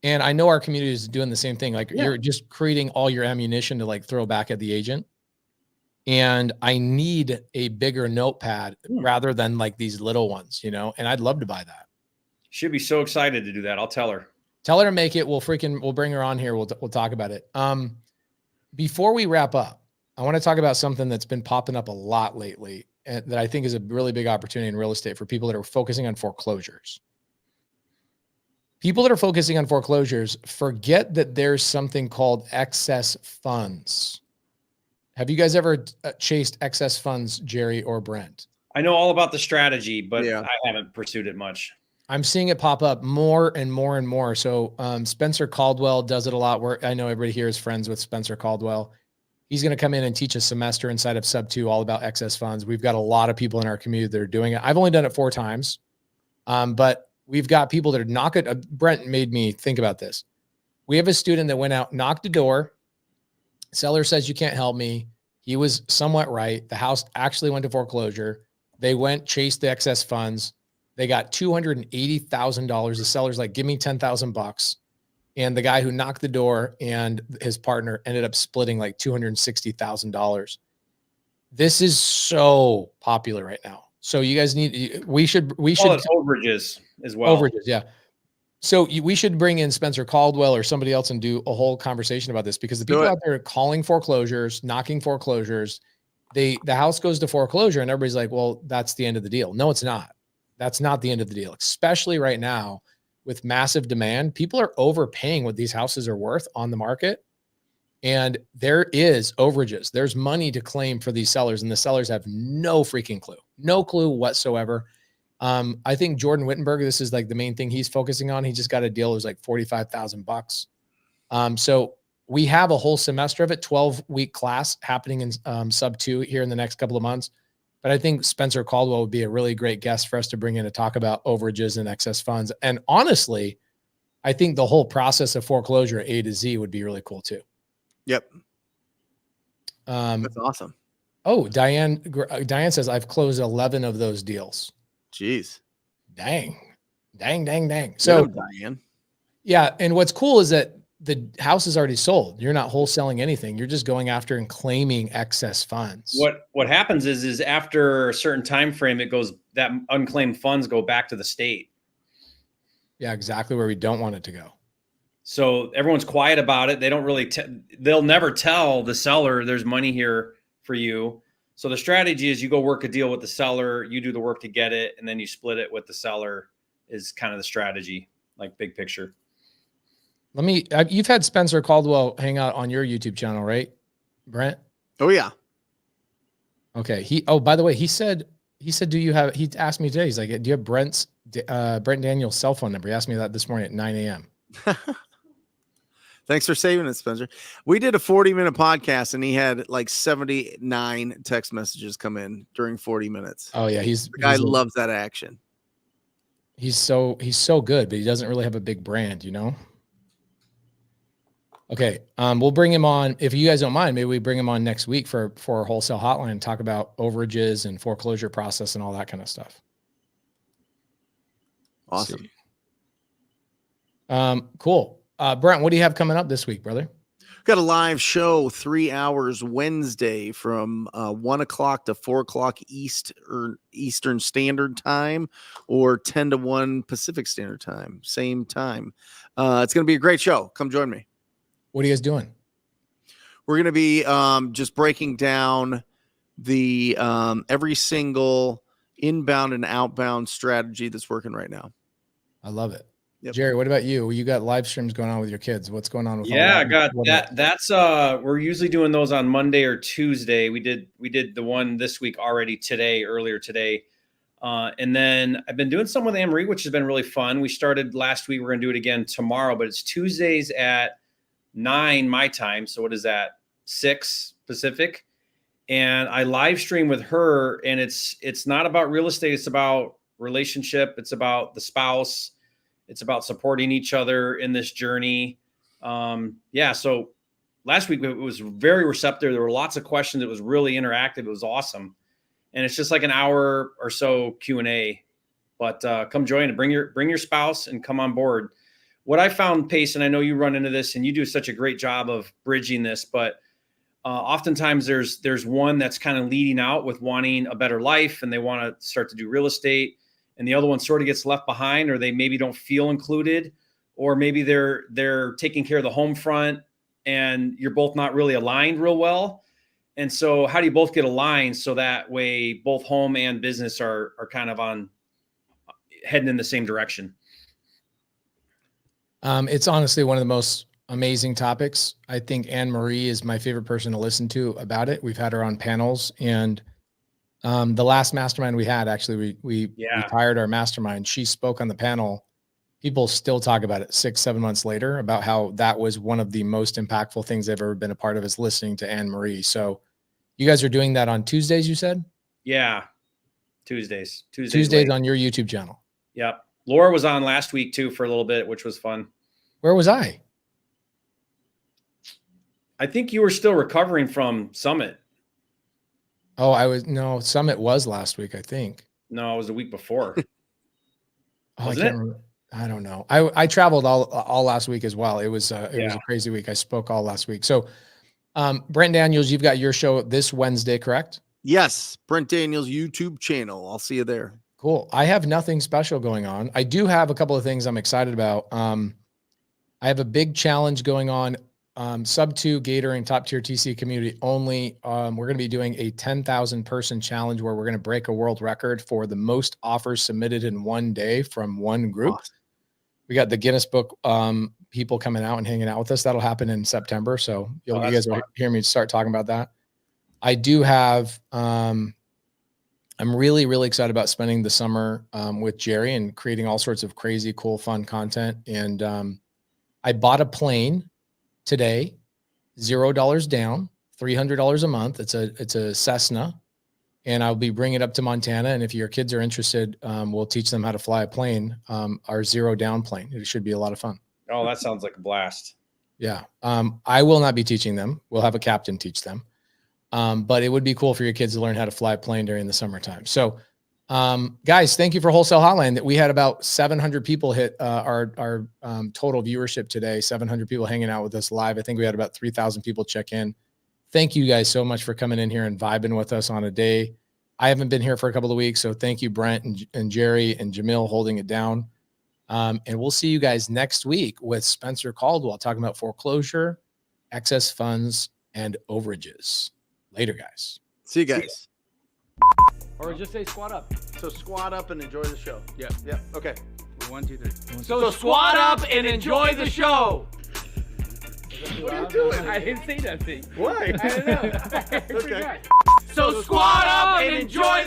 E: And I know our community is doing the same thing. Like you're just creating all your ammunition to like throw back at the agent. And I need a bigger notepad rather than like these little ones, you know, and I'd love to buy that.
D: She'd be so excited to do that. I'll tell her.
E: Tell her to make it. We'll bring her on here. We'll talk about it. Before we wrap up, I want to talk about something that's been popping up a lot lately and that I think is a really big opportunity in real estate for people that are focusing on foreclosures. People that are focusing on foreclosures forget that there's something called excess funds. Have you guys ever chased excess funds, Jerry or Brent?
D: I know all about the strategy, but I haven't pursued it much.
E: I'm seeing it pop up more and more and more. So Spencer Caldwell does it a lot. I know everybody here is friends with Spencer Caldwell. He's going to come in and teach a semester inside of Subto all about excess funds. We've got a lot of people in our community that are doing it. I've only done it 4 times, but we've got people that are knocking. Brent made me think about this. We have a student that went out, knocked the door. Seller says, you can't help me. He was somewhat right. The house actually went to foreclosure. They went, chased the excess funds. They got $280,000. The seller's like, give me $10,000. And the guy who knocked the door and his partner ended up splitting like $260,000. This is so popular right now. So you guys we should
D: overages as well.
E: Overages. Yeah. So we should bring in Spencer Caldwell or somebody else and do a whole conversation about this, because the people out there calling foreclosures, knocking foreclosures, the house goes to foreclosure and everybody's like, well, that's the end of the deal. No, it's not. That's not the end of the deal, especially right now with massive demand. People are overpaying what these houses are worth on the market. And there is overages. There's money to claim for these sellers, and the sellers have no freaking clue, no clue whatsoever. I think Jordan Wittenberg, this is like the main thing he's focusing on. He just got a deal. It was like $45,000. So we have a whole semester of it, 12-week class happening in sub 2 here in the next couple of months. But I think Spencer Caldwell would be a really great guest for us to bring in to talk about overages and excess funds. And honestly, I think the whole process of foreclosure A to Z would be really cool too.
B: Yep. That's awesome.
E: Oh, Diane says, I've closed 11 of those deals.
B: Jeez.
E: Dang. So
B: Diane.
E: Yeah. And what's cool is that the house is already sold. You're not wholesaling anything. You're just going after and claiming excess funds.
D: What happens is after a certain time frame, it goes, that unclaimed funds go back to the state.
E: Yeah, exactly where we don't want it to go.
D: So everyone's quiet about it. They don't really, they'll never tell the seller there's money here for you. So the strategy is you go work a deal with the seller, you do the work to get it, and then you split it with the seller is kind of the strategy, like big picture.
E: You've had Spencer Caldwell hang out on your YouTube channel, right, Brent?
B: Oh yeah.
E: Okay. By the way, he said, he asked me today, he's like, do you have Brent Daniel's cell phone number? He asked me that this morning at 9 a.m.
B: Thanks for saving it, Spencer. We did a 40-minute podcast and he had like 79 text messages come in during 40 minutes.
E: Oh yeah.
B: The guy loves that action.
E: He's so good, but he doesn't really have a big brand, you know? Okay. We'll bring him on. If you guys don't mind, maybe we bring him on next week for a wholesale hotline and talk about overages and foreclosure process and all that kind of stuff.
B: Awesome.
E: Cool. Brent, what do you have coming up this week, brother?
B: Got a live show 3 hours Wednesday from 1 o'clock to 4 o'clock Eastern Standard Time, or 10 to 1 Pacific Standard Time. Same time. It's going to be a great show. Come join me.
E: What are you guys doing?
B: We're going to be just breaking down the every single inbound and outbound strategy that's working right now.
E: I love it.
B: Yep.
E: Jerry, what about you? You got live streams going on with your kids. What's going on with
D: I got that. That's we're usually doing those on Monday or Tuesday. We did the one this week already earlier today. And then I've been doing some with Anne-Marie, which has been really fun. We started last week. We're going to do it again tomorrow, but it's Tuesdays at 9 my time. So what is that? 6 Pacific. And I live stream with her, and it's not about real estate. It's about relationship. It's about the spouse. It's about supporting each other in this journey. So last week it was very receptive. There were lots of questions. It was really interactive. It was awesome. And it's just like an hour or so Q&A, but come join it. Bring your spouse and come on board. What I found, Pace, and I know you run into this and you do such a great job of bridging this, but oftentimes there's one that's kind of leading out with wanting a better life and they want to start to do real estate, and the other one sort of gets left behind, or they maybe don't feel included, or maybe they're taking care of the home front and you're both not really aligned real well. And so how do you both get aligned so that way both home and business are kind of heading in the same direction?
E: It's honestly one of the most amazing topics. I think Anne-Marie is my favorite person to listen to about it. We've had her on panels, and the last mastermind we had, actually, we retired our mastermind. She spoke on the panel. People still talk about it 6-7 months later, about how that was one of the most impactful things they've ever been a part of, is listening to Anne-Marie. So you guys are doing that on Tuesdays, you said?
D: Yeah. Tuesdays
E: on your YouTube channel.
D: Yep. Laura was on last week too for a little bit, which was fun.
E: Where was I?
D: I think you were still recovering from Summit.
E: Oh, Summit was last week, I think.
D: No, it was the week before.
E: I can't remember. I don't know. I traveled all last week as well. It was a crazy week. I spoke all last week. So, Brent Daniels, you've got your show this Wednesday, correct?
B: Yes. Brent Daniels YouTube channel. I'll see you there.
E: Cool. I have nothing special going on. I do have a couple of things I'm excited about. I have a big challenge going on. Sub 2 Gator and top tier TC community only. We're going to be doing a 10,000 person challenge where we're going to break a world record for the most offers submitted in one day from one group. Awesome. We got the Guinness Book people coming out and hanging out with us. That'll happen in September. So you guys will hear me start talking about that. I do have I'm really, really excited about spending the summer with Jerry and creating all sorts of crazy, cool, fun content. And I bought a plane today, $0 down, $300 a month. It's a Cessna, and I'll be bringing it up to Montana. And if your kids are interested, we'll teach them how to fly a plane, our 0 down plane. It should be a lot of fun.
D: Oh, that sounds like a blast.
E: Yeah. I will not be teaching them. We'll have a captain teach them. But it would be cool for your kids to learn how to fly a plane during the summertime. So, guys, thank you for Wholesale Hotline. That we had about 700 people hit our total viewership today. 700 people hanging out with us live. I think we had about 3,000 people check in. Thank you guys so much for coming in here and vibing with us on a day. I haven't been here for a couple of weeks, so thank you, Brent and Jerry and Jamil, holding it down. And we'll see you guys next week with Spencer Caldwell talking about foreclosure, excess funds, and overages. Later, guys.
B: See you guys.
C: Or just say squat up.
B: So squat up and enjoy the show.
A: Yeah.
B: Yeah. Okay.
A: 1, 2, 3.
C: So squat up and enjoy the show.
B: What are you doing?
A: I didn't say nothing.
B: Why?
A: I don't know.
B: Okay.
C: So squat up and enjoy the